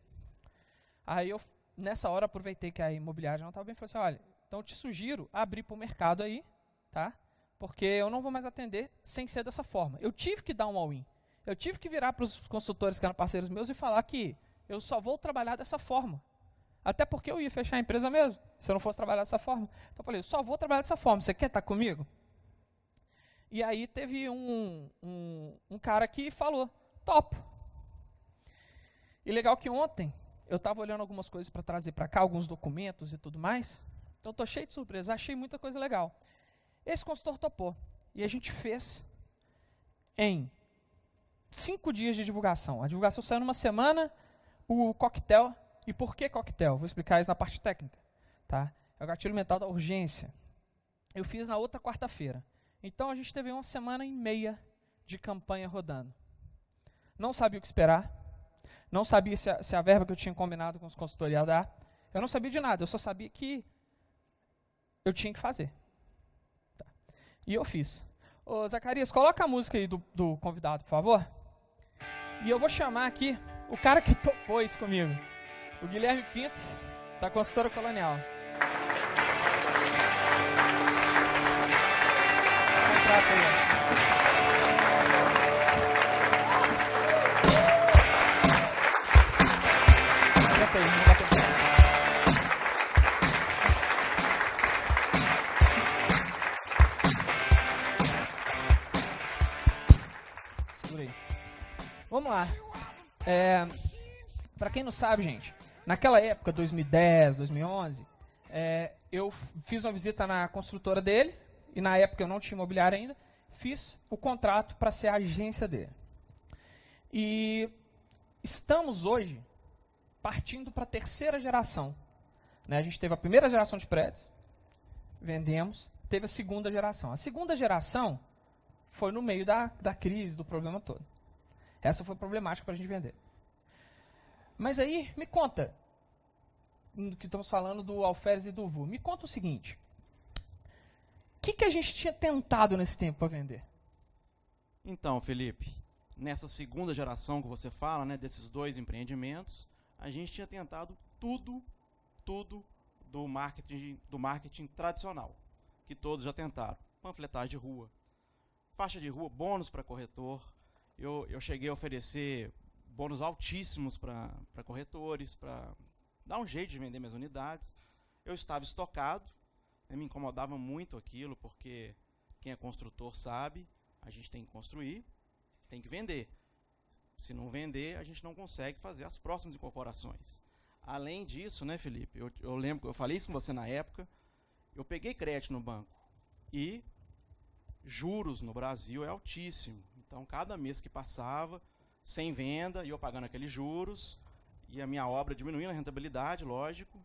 Aí eu, nessa hora, aproveitei que a imobiliária não estava bem e falei assim, olha, então eu te sugiro abrir para o mercado aí, tá? Porque eu não vou mais atender sem ser dessa forma. Eu tive que dar um all-in. Eu tive que virar para os consultores que eram parceiros meus e falar que eu só vou trabalhar dessa forma. Até porque eu ia fechar a empresa mesmo, se eu não fosse trabalhar dessa forma. Então eu falei, eu só vou trabalhar dessa forma, você quer estar comigo? E aí teve um cara que falou, topo. E legal que ontem, eu estava olhando algumas coisas para trazer para cá, alguns documentos e tudo mais. Então estou cheio de surpresa, achei muita coisa legal. Esse consultor topou. E a gente fez em 5 dias de divulgação. A divulgação saiu numa semana, o coquetel. E por que coquetel? Vou explicar isso na parte técnica. Tá? É o gatilho mental da urgência. Eu fiz na outra quarta-feira. Então a gente teve 1 semana e meia de campanha rodando. Não sabia o que esperar. Não sabia se a verba que eu tinha combinado com os consultores ia dar. Eu não sabia de nada. Eu só sabia que eu tinha que fazer. Tá. E eu fiz. Ô, Zacarias, coloca a música aí do convidado, por favor. E eu vou chamar aqui o cara que topou isso comigo. O Guilherme Pinto, da Consultora Colonial. Contrato aí. Senta aí, não dá pra ver. Segura aí. Vamos lá. Para quem não sabe, gente, naquela época, 2010, 2011, eu fiz uma visita na construtora dele, e na época eu não tinha imobiliário ainda, fiz o contrato para ser a agência dele. E estamos hoje partindo para a 3ª geração. Né? A gente teve a primeira geração de prédios, vendemos, teve a 2ª geração. A 2ª geração foi no meio da crise, do problema todo. Essa foi problemática para a gente vender. Mas aí, me conta, que estamos falando do Alferes e do VU, me conta o seguinte, o que a gente tinha tentado nesse tempo para vender? Então, Felipe, nessa 2ª geração que você fala, né, desses 2 empreendimentos, a gente tinha tentado tudo do marketing tradicional, que todos já tentaram. Panfletagem de rua, faixa de rua, bônus para corretor. Eu cheguei a oferecer bônus altíssimos para corretores, para dar um jeito de vender minhas unidades. Eu estava estocado, né, me incomodava muito aquilo, porque quem é construtor sabe, a gente tem que construir, tem que vender. Se não vender, a gente não consegue fazer as próximas incorporações. Além disso, né, Felipe, eu lembro que eu falei isso com você na época, eu peguei crédito no banco. E juros no Brasil é altíssimo. Então, cada mês que passava, sem venda, e eu pagando aqueles juros, e a minha obra diminuindo a rentabilidade, lógico,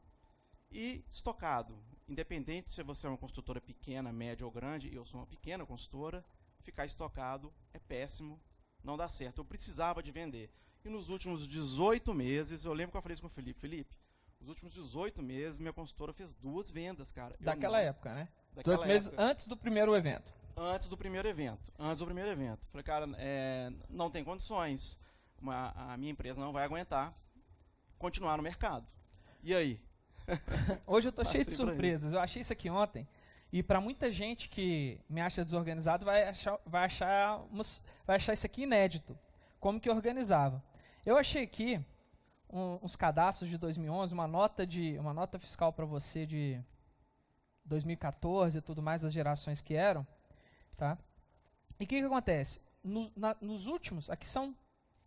e estocado. Independente se você é uma construtora pequena, média ou grande, e eu sou uma pequena construtora, ficar estocado é péssimo, não dá certo. Eu precisava de vender. E nos últimos 18 meses, eu lembro que eu falei isso com o Felipe. Felipe, nos últimos 18 meses, minha consultora fez 2 vendas, cara. Daquela época, né? Daquela 18 meses época. antes do primeiro evento. Antes do primeiro evento. Falei, cara, não tem condições. A minha empresa não vai aguentar continuar no mercado. E aí? Hoje eu tô cheio de Passei pra surpresas. Eu achei isso aqui ontem. E para muita gente que me acha desorganizado, vai achar isso aqui inédito. Como que eu organizava. Eu achei aqui uns cadastros de 2011, uma nota fiscal para você de 2014 e tudo mais, as gerações que eram. Tá? E o que acontece? Nos últimos, aqui são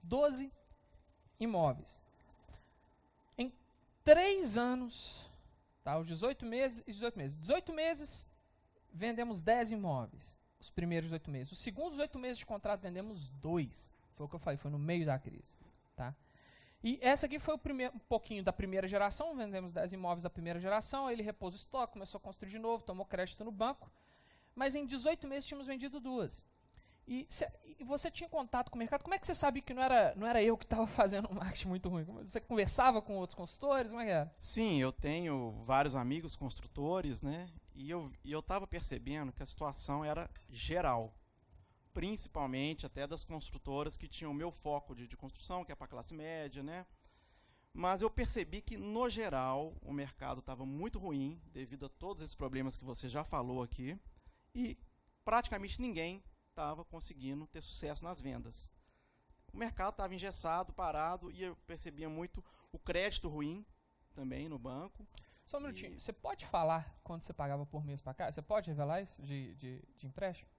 12 imóveis. Em 3 anos, tá? Os 18 meses e 18 meses. 18 meses, vendemos 10 imóveis. Os primeiros 18 meses. Os segundos 18 meses de contrato, vendemos 2. Foi o que eu falei, foi no meio da crise. Tá? E essa aqui foi um pouquinho da primeira geração. Vendemos 10 imóveis da primeira geração. Aí ele repôs o estoque, começou a construir de novo, tomou crédito no banco. Mas em 18 meses tínhamos vendido 2. E você tinha contato com o mercado. Como é que você sabe que não era eu que estava fazendo um marketing muito ruim? Você conversava com outros consultores? Como é que era? Sim, eu tenho vários amigos construtores, né? E eu estava percebendo que a situação era geral. Principalmente até das construtoras que tinham o meu foco de construção, que é para a classe média, né? Mas eu percebi que, no geral, o mercado estava muito ruim, devido a todos esses problemas que você já falou aqui, e praticamente ninguém estava conseguindo ter sucesso nas vendas. O mercado estava engessado, parado, e eu percebia muito o crédito ruim também no banco. Só um minutinho, você pode falar quanto você pagava por mês para cá? Você pode revelar isso de empréstimo?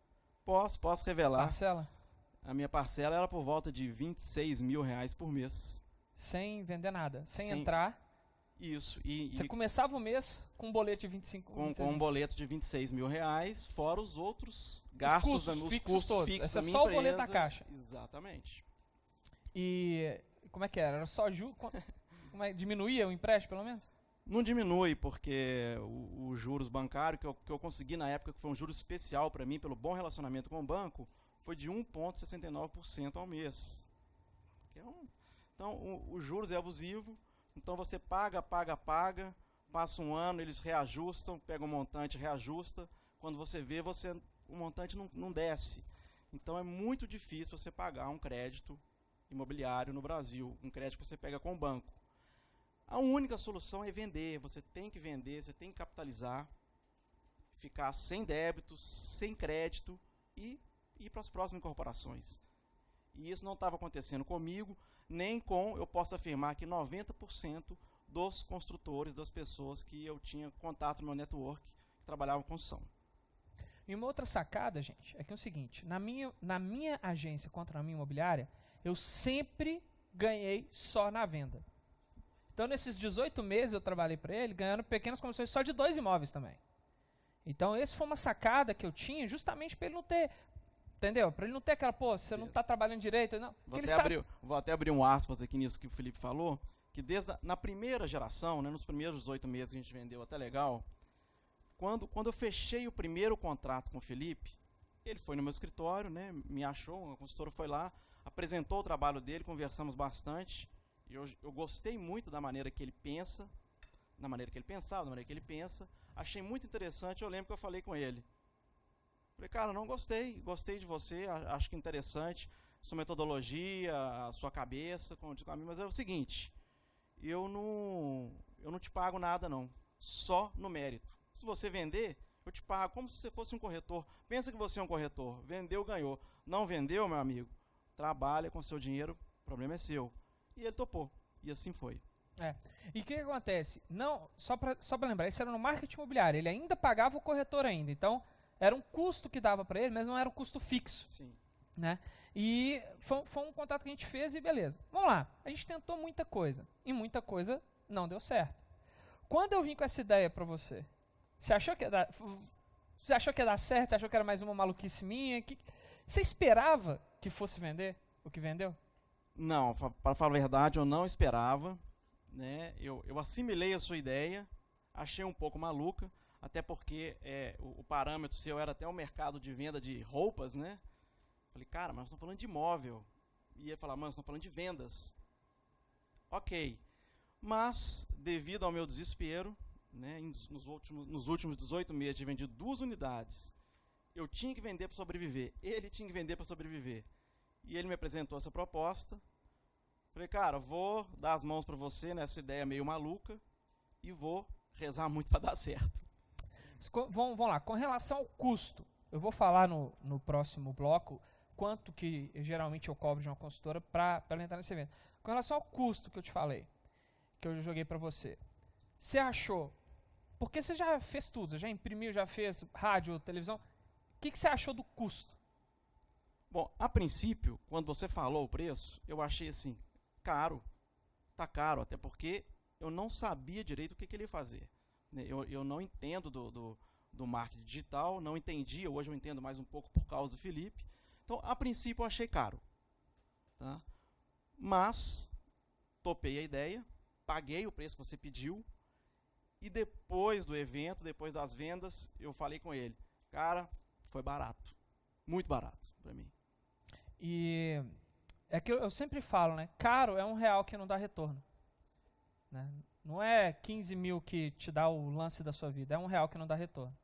Posso revelar. Parcela? A minha parcela era por volta de R$26 mil por mês. Sem vender nada, sem entrar. Isso. Você começava o mês com um boleto de 25 com um boleto de R$26 mil, fora os outros gastos, os custos fixos Esse da é minha só empresa. O boleto na caixa. Exatamente. E como é que era? Era só diminuía o empréstimo, pelo menos? Não diminui, porque os juros bancários que eu consegui na época, que foi um juro especial para mim, pelo bom relacionamento com o banco, foi de 1,69% ao mês. Então, os juros é abusivo, então você paga, passa um ano, eles reajustam, pega um montante, reajusta, quando você vê, o montante não desce. Então, é muito difícil você pagar um crédito imobiliário no Brasil, um crédito que você pega com o banco. A única solução é vender. Você tem que vender, você tem que capitalizar, ficar sem débitos, sem crédito e ir para as próximas incorporações. E isso não estava acontecendo comigo, nem com, eu posso afirmar que 90% dos construtores, das pessoas que eu tinha contato no meu network, que trabalhavam com construção. E uma outra sacada, gente, é que é o seguinte, na minha agência contra a minha imobiliária, eu sempre ganhei só na venda. Então, nesses 18 meses eu trabalhei para ele, ganhando pequenas comissões só de 2 imóveis também. Então, essa foi uma sacada que eu tinha justamente para ele não ter, entendeu? Para ele não ter aquela, você não está trabalhando direito. Não. Vou até abrir um aspas aqui nisso que o Felipe falou, que na primeira geração, né, nos primeiros 18 meses que a gente vendeu até legal, quando eu fechei o primeiro contrato com o Felipe, ele foi no meu escritório, né, me achou, a consultora foi lá, apresentou o trabalho dele, conversamos bastante. Eu gostei muito da maneira que ele pensa, da maneira que ele pensava, da maneira que ele pensa. Achei muito interessante, eu lembro que eu falei com ele. Falei, cara, não gostei de você, acho que interessante, sua metodologia, a sua cabeça, como diz a mim, mas é o seguinte, eu não te pago nada não, só no mérito. Se você vender, eu te pago como se você fosse um corretor. Pensa que você é um corretor, vendeu, ganhou. Não vendeu, meu amigo, trabalha com seu dinheiro, o problema é seu. E ele topou. E assim foi. E o que acontece? Não, só para lembrar, isso era no marketing imobiliário. Ele ainda pagava o corretor ainda. Então, era um custo que dava para ele, mas não era um custo fixo. Sim. Né? E foi um contato que a gente fez e beleza. Vamos lá. A gente tentou muita coisa. E muita coisa não deu certo. Quando eu vim com essa ideia para você, você achou que ia dar... Você achou que ia dar certo? Você achou que era mais uma maluquice minha? Você esperava que fosse vender o que vendeu? Não, para falar a verdade, eu não esperava. Né? Eu assimilei a sua ideia, achei um pouco maluca, até porque o parâmetro seu era até o mercado de venda de roupas, né? Falei, cara, mas nós estamos falando de imóvel. E ia falar, mas nós estamos falando de vendas. Ok. Mas, devido ao meu desespero, né, nos últimos 18 meses de vendido 2 unidades, eu tinha que vender para sobreviver, ele tinha que vender para sobreviver. E ele me apresentou essa proposta. Falei, cara, vou dar as mãos para você nessa ideia meio maluca e vou rezar muito para dar certo. Vamos lá, com relação ao custo, eu vou falar no próximo bloco quanto que geralmente eu cobro de uma consultora para ela entrar nesse evento. Com relação ao custo que eu te falei, que eu joguei para você, você achou, porque você já fez tudo, você já imprimiu, já fez rádio, televisão, o que você achou do custo? Bom, a princípio, quando você falou o preço, eu achei assim, caro, tá caro, até porque eu não sabia direito o que ele ia fazer. Eu não entendo do marketing digital, não entendia, hoje eu entendo mais um pouco por causa do Felipe. Então, a princípio, eu achei caro. Tá? Mas, topei a ideia, paguei o preço que você pediu, e depois do evento, depois das vendas, eu falei com ele, cara, foi barato, muito barato para mim. E é que eu sempre falo, né? Caro é R$1 que não dá retorno. Né? Não é 15 mil que te dá o lance da sua vida, é R$1 que não dá retorno.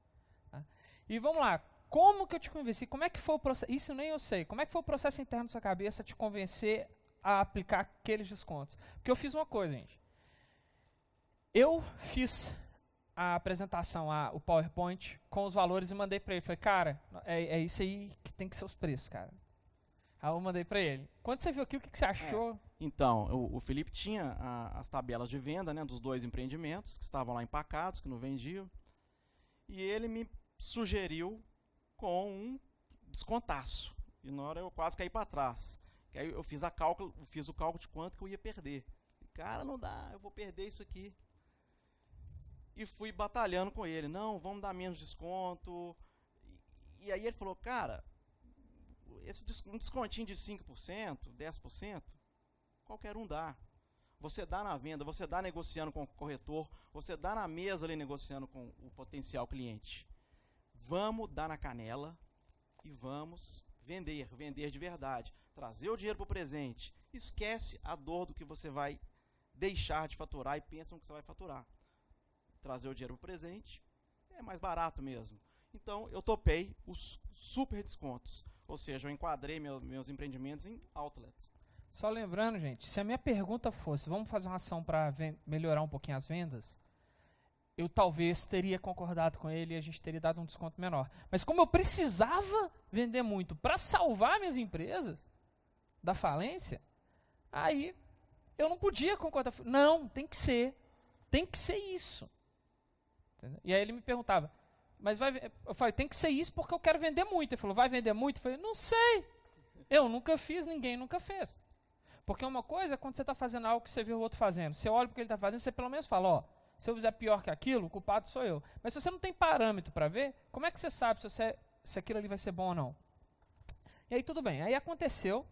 Tá? E vamos lá, como que eu te convenci? Como é que foi o processo? Isso nem eu sei. Como é que foi o processo interno da sua cabeça te convencer a aplicar aqueles descontos? Porque eu fiz uma coisa, gente. Eu fiz a apresentação, o PowerPoint, com os valores e mandei para ele. Falei, cara, é isso aí que tem que ser os preços, cara. Aí eu mandei para ele. Quando você viu aquilo, o que você achou? Então, o Felipe tinha as tabelas de venda, né, dos 2 empreendimentos que estavam lá empacados, que não vendiam. E ele me sugeriu com um descontaço. E na hora eu quase caí para trás. Que aí eu fiz o cálculo de quanto que eu ia perder. Cara, não dá, eu vou perder isso aqui. E fui batalhando com ele. Não, vamos dar menos desconto. E aí ele falou, cara, um descontinho de 5%, 10%, qualquer um dá. Você dá na venda, você dá negociando com o corretor, você dá na mesa ali negociando com o potencial cliente. Vamos dar na canela e vamos vender de verdade. Trazer o dinheiro para o presente. Esquece a dor do que você vai deixar de faturar e pensa no que você vai faturar. Trazer o dinheiro para o presente é mais barato mesmo. Então, eu topei os super descontos. Ou seja, eu enquadrei meus empreendimentos em outlet. Só lembrando, gente, se a minha pergunta fosse, vamos fazer uma ação para melhorar um pouquinho as vendas, eu talvez teria concordado com ele e a gente teria dado um desconto menor. Mas como eu precisava vender muito para salvar minhas empresas da falência, aí eu não podia concordar. Não, tem que ser isso. Entendeu? E aí ele me perguntava, mas eu falei, tem que ser isso porque eu quero vender muito. Ele falou, vai vender muito? Eu falei, não sei. Eu nunca fiz, ninguém nunca fez. Porque uma coisa é quando você está fazendo algo que você vê o outro fazendo. Você olha para o que ele está fazendo, você pelo menos fala, ó, se eu fizer pior que aquilo, o culpado sou eu. Mas se você não tem parâmetro para ver, como é que você sabe se aquilo ali vai ser bom ou não? E aí tudo bem. Aí aconteceu,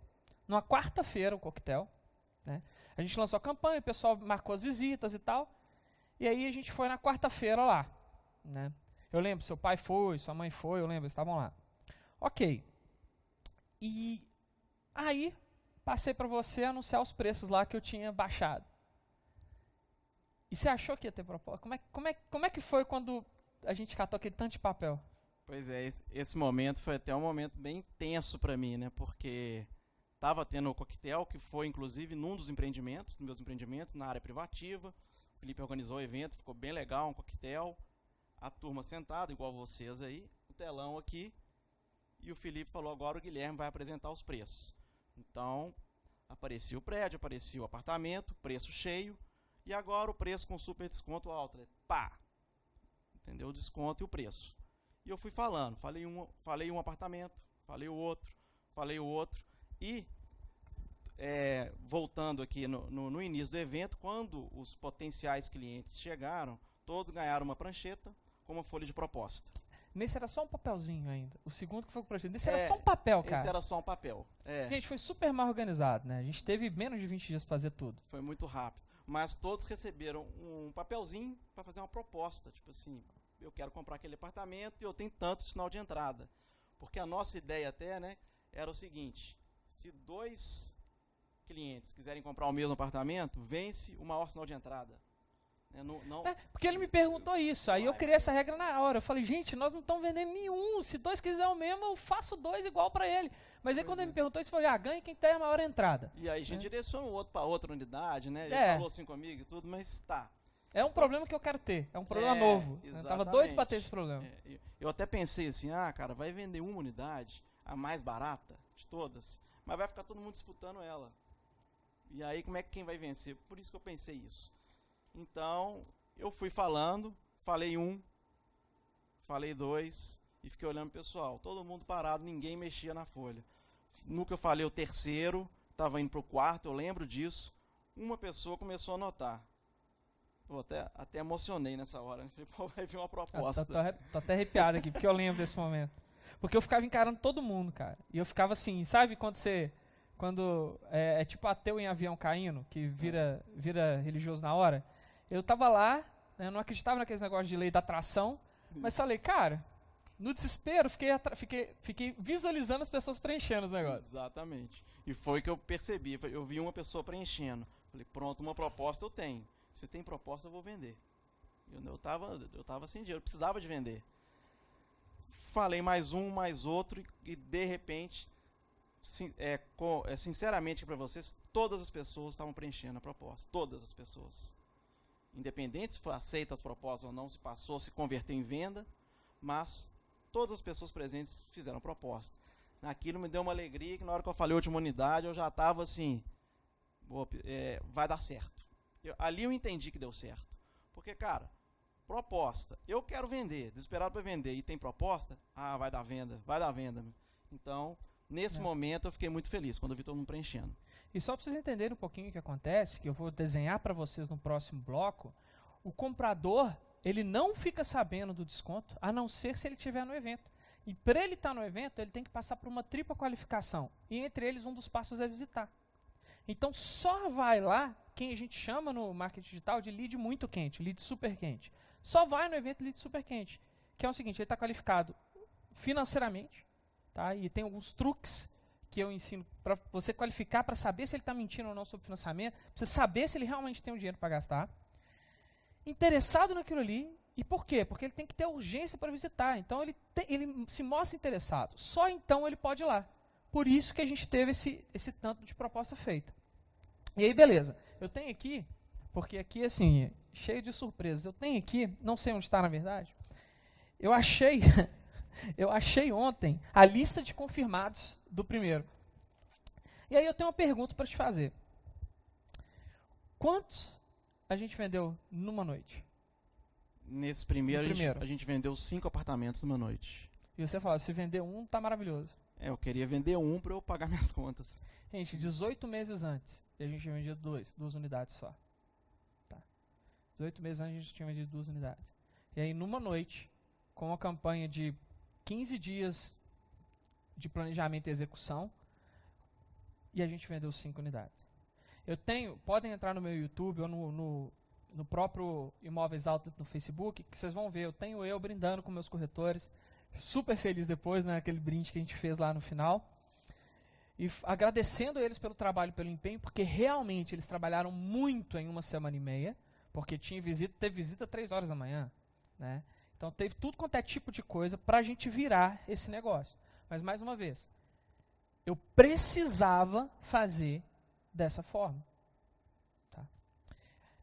numa quarta-feira, o coquetel. Né? A gente lançou a campanha, o pessoal marcou as visitas e tal. E aí a gente foi na quarta-feira lá. Né? Eu lembro, seu pai foi, sua mãe foi, eu lembro, eles estavam lá. Ok. E aí, passei para você anunciar os preços lá que eu tinha baixado. E você achou que ia ter proposta? Como é que foi quando a gente catou aquele tanto de papel? Pois é, esse momento foi até um momento bem tenso para mim, né? Porque estava tendo o coquetel, que foi inclusive num dos empreendimentos, nos meus empreendimentos, na área privativa. O Felipe organizou o evento, ficou bem legal, um coquetel. A turma sentada, igual vocês aí, o telão aqui. E o Felipe falou, agora o Guilherme vai apresentar os preços. Então, aparecia o prédio, aparecia o apartamento, preço cheio. E agora o preço com super desconto outlet. Pá! Entendeu? O desconto e o preço. E eu fui falando. Falei um apartamento, falei o outro. E, voltando aqui no início do evento, quando os potenciais clientes chegaram, todos ganharam uma prancheta com uma folha de proposta. Nesse era só um papelzinho ainda. O segundo que foi com o projeto. Nesse era só um papel, cara. Esse era só um papel. Gente, foi super mal organizado, né? A gente teve menos de 20 dias pra fazer tudo. Foi muito rápido. Mas todos receberam um papelzinho para fazer uma proposta. Tipo assim, eu quero comprar aquele apartamento e eu tenho tanto sinal de entrada. Porque a nossa ideia até, né, era o seguinte: se 2 clientes quiserem comprar o mesmo apartamento, vence o maior sinal de entrada. Porque ele me perguntou isso, aí eu criei essa regra na hora. Eu falei, gente, nós não estamos vendendo nenhum. Se 2 quiserem o mesmo, eu faço 2 igual para ele. Mas aí quando ele me perguntou isso, eu falei, ganha quem tem a maior entrada. E aí a gente direcionou o outro para outra unidade, né? Ele falou assim comigo e tudo, mas tá. É um problema que eu quero ter, é um problema novo. Eu tava doido para ter esse problema. Eu até pensei assim, cara, vai vender uma unidade, a mais barata de todas, mas vai ficar todo mundo disputando ela. E aí como é que quem vai vencer? Por isso que eu pensei isso. Então, eu fui falando, falei 1, falei 2 e fiquei olhando o pessoal. Todo mundo parado, ninguém mexia na folha. No que eu falei o terceiro, estava indo para o quarto, eu lembro disso. Uma pessoa começou a anotar. Eu até emocionei nessa hora. Vai vir uma proposta. Tô até arrepiado aqui, porque eu lembro desse momento. Porque eu ficava encarando todo mundo, cara. E eu ficava assim, sabe quando é tipo ateu em avião caindo, que vira religioso na hora? Eu tava lá, né, eu não acreditava naqueles negócios de lei da atração, mas falei, cara, no desespero, fiquei visualizando as pessoas preenchendo os negócios. Exatamente. E foi que eu percebi, eu vi uma pessoa preenchendo. Falei, pronto, uma proposta eu tenho. Se tem proposta, eu vou vender. Eu tava sem dinheiro, eu precisava de vender. Falei mais um, mais outro, e de repente, sinceramente para vocês, todas as pessoas estavam preenchendo a proposta. Todas as pessoas. Independente se foi aceita as propostas ou não, se passou, se converteu em venda, mas todas as pessoas presentes fizeram proposta. Aquilo me deu uma alegria que na hora que eu falei a última unidade, eu já estava assim, vai dar certo. Ali eu entendi que deu certo. Porque, cara, proposta, eu quero vender, desesperado para vender, e tem proposta, vai dar venda. Então, nesse momento eu fiquei muito feliz, quando eu vi todo mundo preenchendo. E só para vocês entenderem um pouquinho o que acontece, que eu vou desenhar para vocês no próximo bloco, o comprador, ele não fica sabendo do desconto, a não ser se ele estiver no evento. E para ele estar no evento, ele tem que passar por uma tripla qualificação. E entre eles, um dos passos é visitar. Então, só vai lá quem a gente chama no marketing digital de lead muito quente, lead super quente. Só vai no evento lead super quente, que é o seguinte, ele está qualificado financeiramente, tá? E tem alguns truques que eu ensino para você qualificar, para saber se ele está mentindo ou não sobre financiamento, para você saber se ele realmente tem o dinheiro para gastar. Interessado naquilo ali. E por quê? Porque ele tem que ter urgência para visitar. Então ele se mostra interessado. Só então ele pode ir lá. Por isso que a gente teve esse tanto de proposta feita. E aí, beleza. Eu tenho aqui, porque aqui, assim, cheio de surpresas. Eu tenho aqui, não sei onde está na verdade, eu achei ontem a lista de confirmados do primeiro. E aí eu tenho uma pergunta para te fazer. Quantos a gente vendeu numa noite? Nesse primeiro. A gente vendeu 5 apartamentos numa noite. E você fala, se vender um, tá maravilhoso. Eu queria vender um para eu pagar minhas contas. Gente, 18 meses antes, e a gente tinha vendido 2 unidades só. Tá. 18 meses antes a gente tinha vendido 2 unidades. E aí numa noite, com uma campanha de 15 dias de planejamento e execução, e a gente vendeu 5 unidades. Podem entrar no meu YouTube ou no próprio Imóveis Outlet no Facebook, que vocês vão ver, eu tenho brindando com meus corretores, super feliz depois, né, aquele brinde que a gente fez lá no final, e agradecendo eles pelo trabalho, pelo empenho, porque realmente eles trabalharam muito em 1 semana e meia, porque teve visita 3 horas da manhã, né? Então teve tudo quanto é tipo de coisa para a gente virar esse negócio. Mas mais uma vez, eu precisava fazer dessa forma. Tá?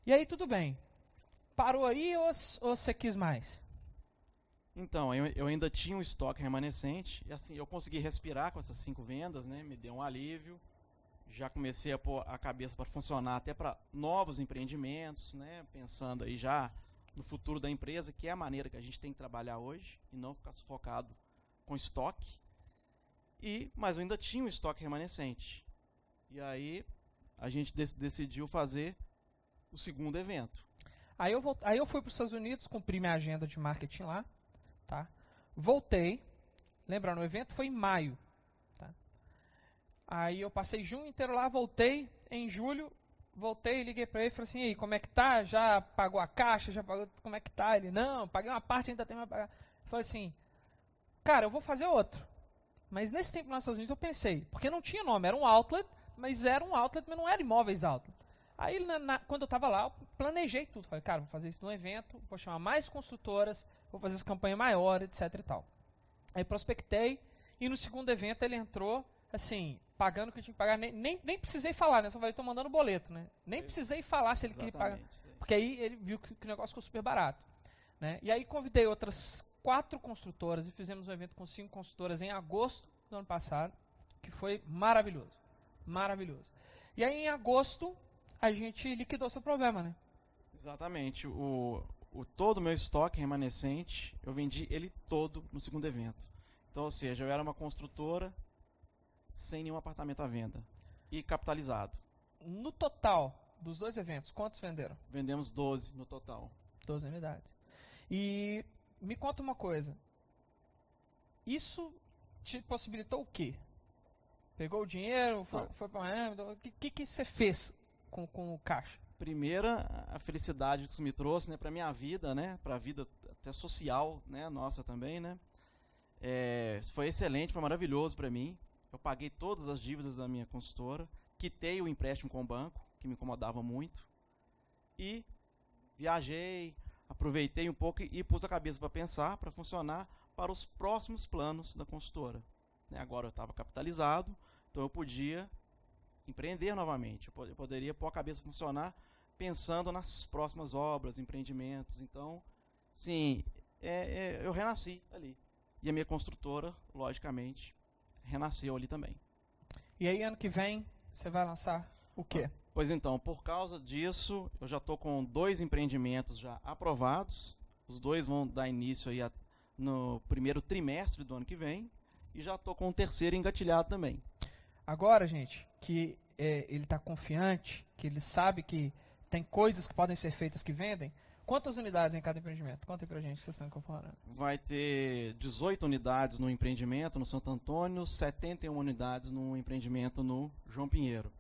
E aí tudo bem. Parou aí ou você quis mais? Então, eu ainda tinha um estoque remanescente, e assim, eu consegui respirar com essas 5 vendas, né? Me deu um alívio. Já comecei a pôr a cabeça para funcionar até para novos empreendimentos, né? Pensando aí já no futuro da empresa, que é a maneira que a gente tem que trabalhar hoje, e não ficar sufocado com estoque. Mas eu ainda tinha um estoque remanescente. E aí a gente decidiu fazer o segundo evento. Aí eu fui para os Estados Unidos, cumpri minha agenda de marketing lá. Tá? Voltei, lembrando, o evento foi em maio. Tá? Aí eu passei junho inteiro lá, voltei, em julho, voltei, liguei para ele e falei assim, e aí, como é que tá? Já pagou a caixa? Já pagou? Como é que tá? Ele, não, paguei uma parte, ainda tem mais pra pagar. Eu falei assim, cara, eu vou fazer outro. Mas nesse tempo nos Estados Unidos eu pensei, porque não tinha nome, era um outlet, mas não era imóveis outlet. Aí, quando eu estava lá, eu planejei tudo. Falei, cara, vou fazer isso num evento, vou chamar mais construtoras, vou fazer essa campanha maior, etc e tal. Aí prospectei, e no segundo evento ele entrou, assim, pagando o que eu tinha que pagar. Nem precisei falar, né? Só falei, estou mandando boleto, né? Nem precisei falar se ele queria pagar. Porque aí ele viu que o negócio ficou super barato. Né? E aí convidei outras 4 construtoras e fizemos um evento com 5 construtoras em agosto do ano passado, que foi maravilhoso. Maravilhoso. E aí em agosto a gente liquidou seu problema, né? Exatamente. Todo o meu estoque remanescente, eu vendi ele todo no segundo evento. Então, ou seja, eu era uma construtora sem nenhum apartamento à venda e capitalizado. No total dos 2 eventos, quantos venderam? Vendemos 12 no total. 12 unidades. E me conta uma coisa. Isso te possibilitou o quê? Pegou o dinheiro, foi para Miami? O que você fez com o caixa? Primeira, a felicidade que isso me trouxe, né, para minha vida, né, para a vida até social, né, nossa também, né. Foi excelente, foi maravilhoso para mim. Eu paguei todas as dívidas da minha consultora, quitei o empréstimo com o banco, que me incomodava muito, e viajei, aproveitei um pouco e pus a cabeça para pensar, para funcionar para os próximos planos da consultora. Agora eu estava capitalizado, então eu podia empreender novamente. Eu poderia pôr a cabeça para funcionar pensando nas próximas obras, empreendimentos. Então, sim, eu renasci ali. E a minha construtora, logicamente, renasceu ali também. E aí, ano que vem, você vai lançar o quê? Pois então, por causa disso, eu já estou com 2 empreendimentos já aprovados. Os 2 vão dar início aí no primeiro trimestre do ano que vem. E já estou com o 3º engatilhado também. Agora, gente, que ele está confiante, que ele sabe que tem coisas que podem ser feitas que vendem, quantas unidades em cada empreendimento? Conta aí pra gente que vocês estão incorporando. Vai ter 18 unidades no empreendimento no Santo Antônio, 71 unidades no empreendimento no João Pinheiro.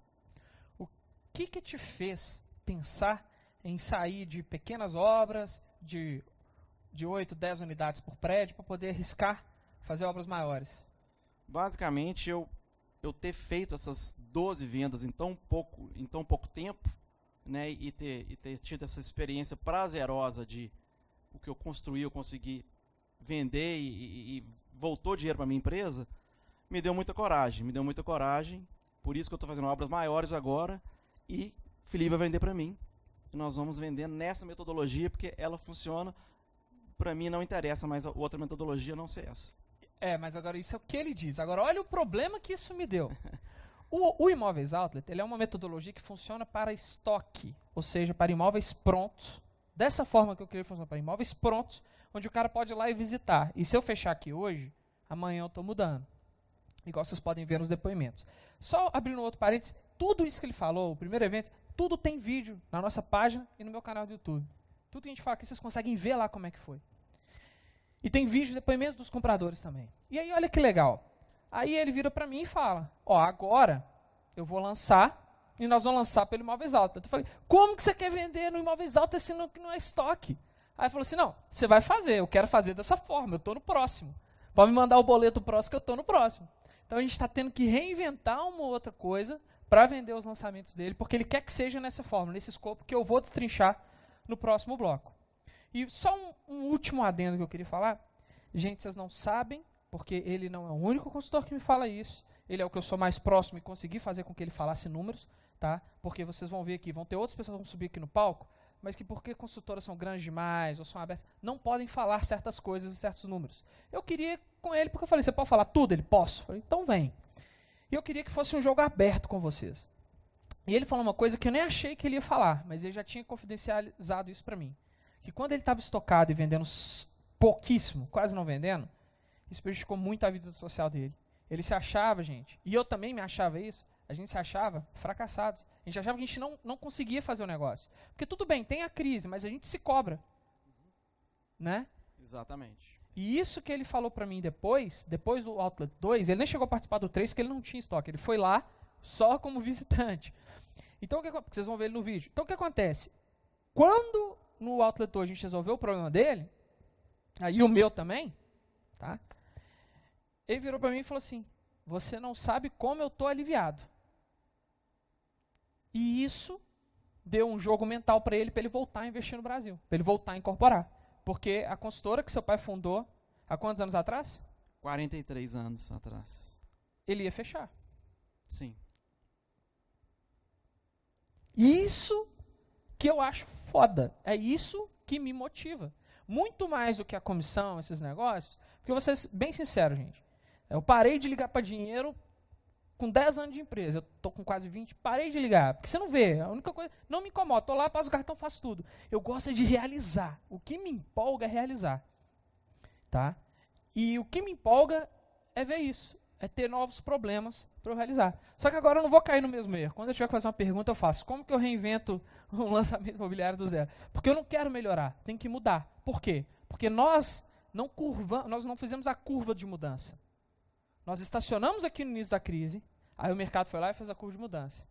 O que te fez pensar em sair de pequenas obras, de 8, 10 unidades por prédio, para poder arriscar fazer obras maiores? Basicamente, eu ter feito essas 12 vendas em tão pouco tempo, né, e ter tido essa experiência prazerosa de o que eu construí, eu consegui vender e voltou dinheiro para minha empresa, me deu muita coragem. Por isso que eu estou fazendo obras maiores agora e o Felipe vai vender para mim. E nós vamos vender nessa metodologia porque ela funciona. Para mim não interessa, mas a outra metodologia não ser essa. Mas agora isso é o que ele diz. Agora olha o problema que isso me deu. O Imóveis Outlet, ele é uma metodologia que funciona para estoque, ou seja, para imóveis prontos. Dessa forma que eu queria funcionar para imóveis prontos, onde o cara pode ir lá e visitar. E se eu fechar aqui hoje, amanhã eu estou mudando. Igual vocês podem ver nos depoimentos. Só abrindo outro parênteses, tudo isso que ele falou, o primeiro evento, tudo tem vídeo na nossa página e no meu canal do YouTube. Tudo que a gente fala aqui, vocês conseguem ver lá como é que foi. E tem vídeo, depoimento dos compradores também. E aí, olha que legal. Aí ele vira para mim e fala, agora eu vou lançar e nós vamos lançar pelo Imóveis Outlet. Eu falei, como que você quer vender no Imóveis Outlet se não é estoque? Aí ele falou assim, não, você vai fazer, eu quero fazer dessa forma, eu estou no próximo. Pode me mandar o boleto próximo que eu estou no próximo. Então a gente está tendo que reinventar uma outra coisa para vender os lançamentos dele, porque ele quer que seja nessa forma, nesse escopo que eu vou destrinchar no próximo bloco. E só um último adendo que eu queria falar. Gente, vocês não sabem, porque ele não é o único consultor que me fala isso. Ele é o que eu sou mais próximo e consegui fazer com que ele falasse números, tá? Porque vocês vão ver aqui, vão ter outras pessoas que vão subir aqui no palco, mas que porque consultoras são grandes demais ou são abertas, não podem falar certas coisas e certos números. Eu queria com ele, porque eu falei, você pode falar tudo? Ele, posso. Eu falei, então vem. E eu queria que fosse um jogo aberto com vocês. E ele falou uma coisa que eu nem achei que ele ia falar, mas ele já tinha confidencializado isso para mim. Que quando ele estava estocado e vendendo pouquíssimo, quase não vendendo, isso prejudicou muito a vida social dele. Ele se achava, gente, e eu também me achava isso, a gente se achava fracassados. A gente achava que a gente não conseguia fazer o negócio. Porque tudo bem, tem a crise, mas a gente se cobra. Né? Exatamente. E isso que ele falou para mim depois do Outlet 2, ele nem chegou a participar do 3, porque ele não tinha estoque. Ele foi lá só como visitante. Então, vocês vão ver ele no vídeo. Então, o que acontece? Quando no Outlet 2 a gente resolveu o problema dele, aí o meu também, tá? Ele virou para mim e falou assim, você não sabe como eu estou aliviado. E isso deu um jogo mental para ele voltar a investir no Brasil, para ele voltar a incorporar. Porque a consultora que seu pai fundou, há quantos anos atrás? 43 anos atrás. Ele ia fechar. Sim. Isso que eu acho foda. É isso que me motiva. Muito mais do que a comissão, esses negócios. Porque eu vou ser bem sincero, gente. Eu parei de ligar para dinheiro com 10 anos de empresa. Eu tô com quase 20. Parei de ligar. Porque você não vê. A única coisa... Não me incomoda. Tô lá, passo o cartão, faço tudo. Eu gosto de realizar. O que me empolga é realizar. Tá? E o que me empolga é ver isso. É ter novos problemas para eu realizar. Só que agora eu não vou cair no mesmo erro. Quando eu tiver que fazer uma pergunta, eu faço. Como que eu reinvento um lançamento imobiliário do zero? Porque eu não quero melhorar. Tem que mudar. Por quê? Porque nós não fizemos a curva de mudança. Nós estacionamos aqui no início da crise, aí o mercado foi lá e fez a curva de mudança.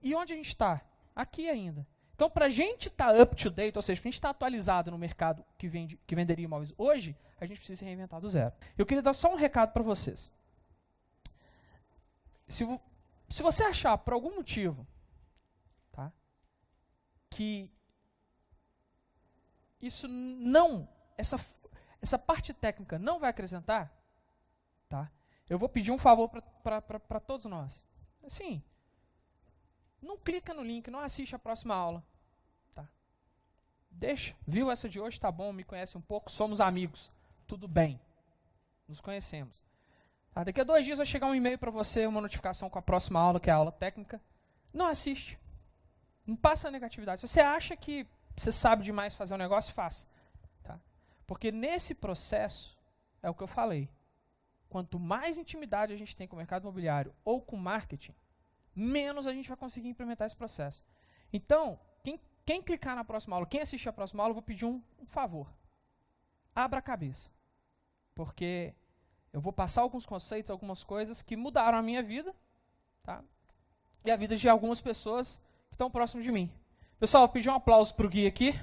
E onde a gente está? Aqui ainda. Então, para a gente estar up to date, ou seja, para a gente estar atualizado no mercado que venderia imóveis hoje, a gente precisa se reinventar do zero. Eu queria dar só um recado para vocês. Se você achar, por algum motivo, tá, que isso não, essa parte técnica não vai acrescentar, tá? Eu vou pedir um favor para todos nós. Assim, não clica no link, não assiste a próxima aula. Tá? Deixa. Viu essa de hoje? Tá bom, me conhece um pouco, somos amigos. Tudo bem. Nos conhecemos. Tá? Daqui a 2 dias vai chegar um e-mail para você, uma notificação com a próxima aula, que é a aula técnica. Não assiste. Não passa negatividade. Se você acha que você sabe demais fazer um negócio, faça. Tá? Porque nesse processo, é o que eu falei. Quanto mais intimidade a gente tem com o mercado imobiliário ou com marketing, menos a gente vai conseguir implementar esse processo. Então, quem clicar na próxima aula, quem assistir a próxima aula, eu vou pedir um favor. Abra a cabeça. Porque eu vou passar alguns conceitos, algumas coisas que mudaram a minha vida, tá? E a vida de algumas pessoas que estão próximas de mim. Pessoal, eu pedi um aplauso para o Gui aqui.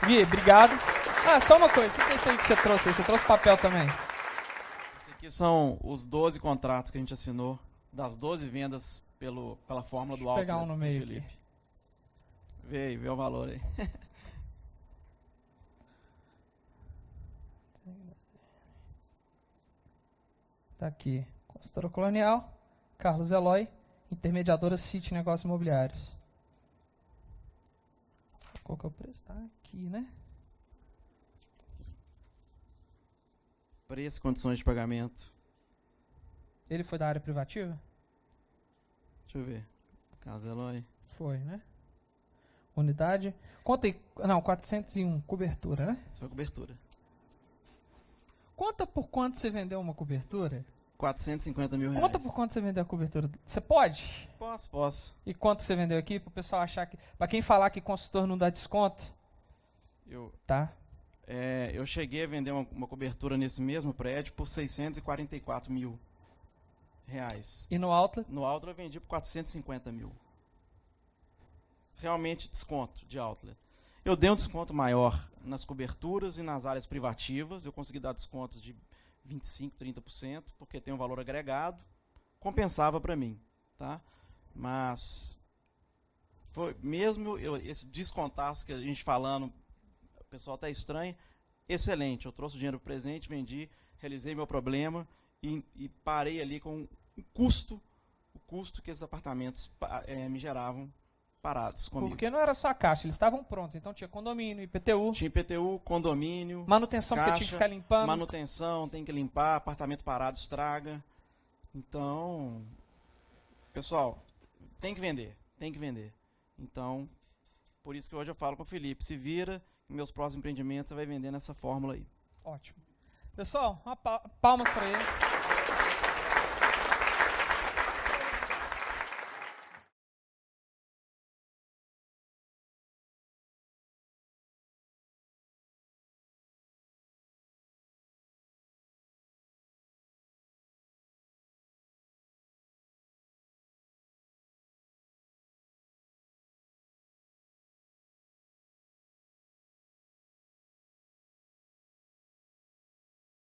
Gui, obrigado. Ah, só uma coisa, o que é isso aí que você trouxe aí? Você trouxe papel também. Esse aqui são os 12 contratos que a gente assinou, das 12 vendas pela fórmula do Outlet. Vou pegar um no meio Felipe. aqui. Vê o valor aí. Tá aqui. Consultora Colonial, Carlos Eloy, intermediadora City Negócios Imobiliários. Qual que é o preço? Tá aqui, né? Preço e condições de pagamento. Ele foi da área privativa? Deixa eu ver. Carlos Eloy. Foi, né? Unidade. Conta aí. Não, 401. Cobertura, né? Essa foi a cobertura. Conta por quanto você vendeu uma cobertura. 450 mil reais. Conta por quanto você vendeu a cobertura. Você pode? Posso. E quanto você vendeu aqui? Para o pessoal achar que... Para quem falar que consultor não dá desconto. Tá? Eu cheguei a vender uma cobertura nesse mesmo prédio por 644 mil reais. E no Outlet? No Outlet eu vendi por 450 mil. Realmente desconto de Outlet. Eu dei um desconto maior nas coberturas e nas áreas privativas. Eu consegui dar descontos de 25%, 30%, porque tem um valor agregado. Compensava para mim. Tá? Mas, foi mesmo esse descontaço que a gente falando, o pessoal até estranho, excelente. Eu trouxe o dinheiro presente, vendi, realizei meu problema e parei ali com o custo que esses apartamentos me geravam parados comigo. Porque não era só a caixa, eles estavam prontos. Então tinha condomínio, IPTU. Tinha IPTU, condomínio, manutenção, caixa, porque tinha que ficar limpando. Manutenção, tem que limpar, apartamento parado estraga. Então, pessoal, tem que vender. Então, por isso que hoje eu falo com o Felipe, se vira, em meus próximos empreendimentos você vai vender nessa fórmula aí. Ótimo. Pessoal, palmas para ele.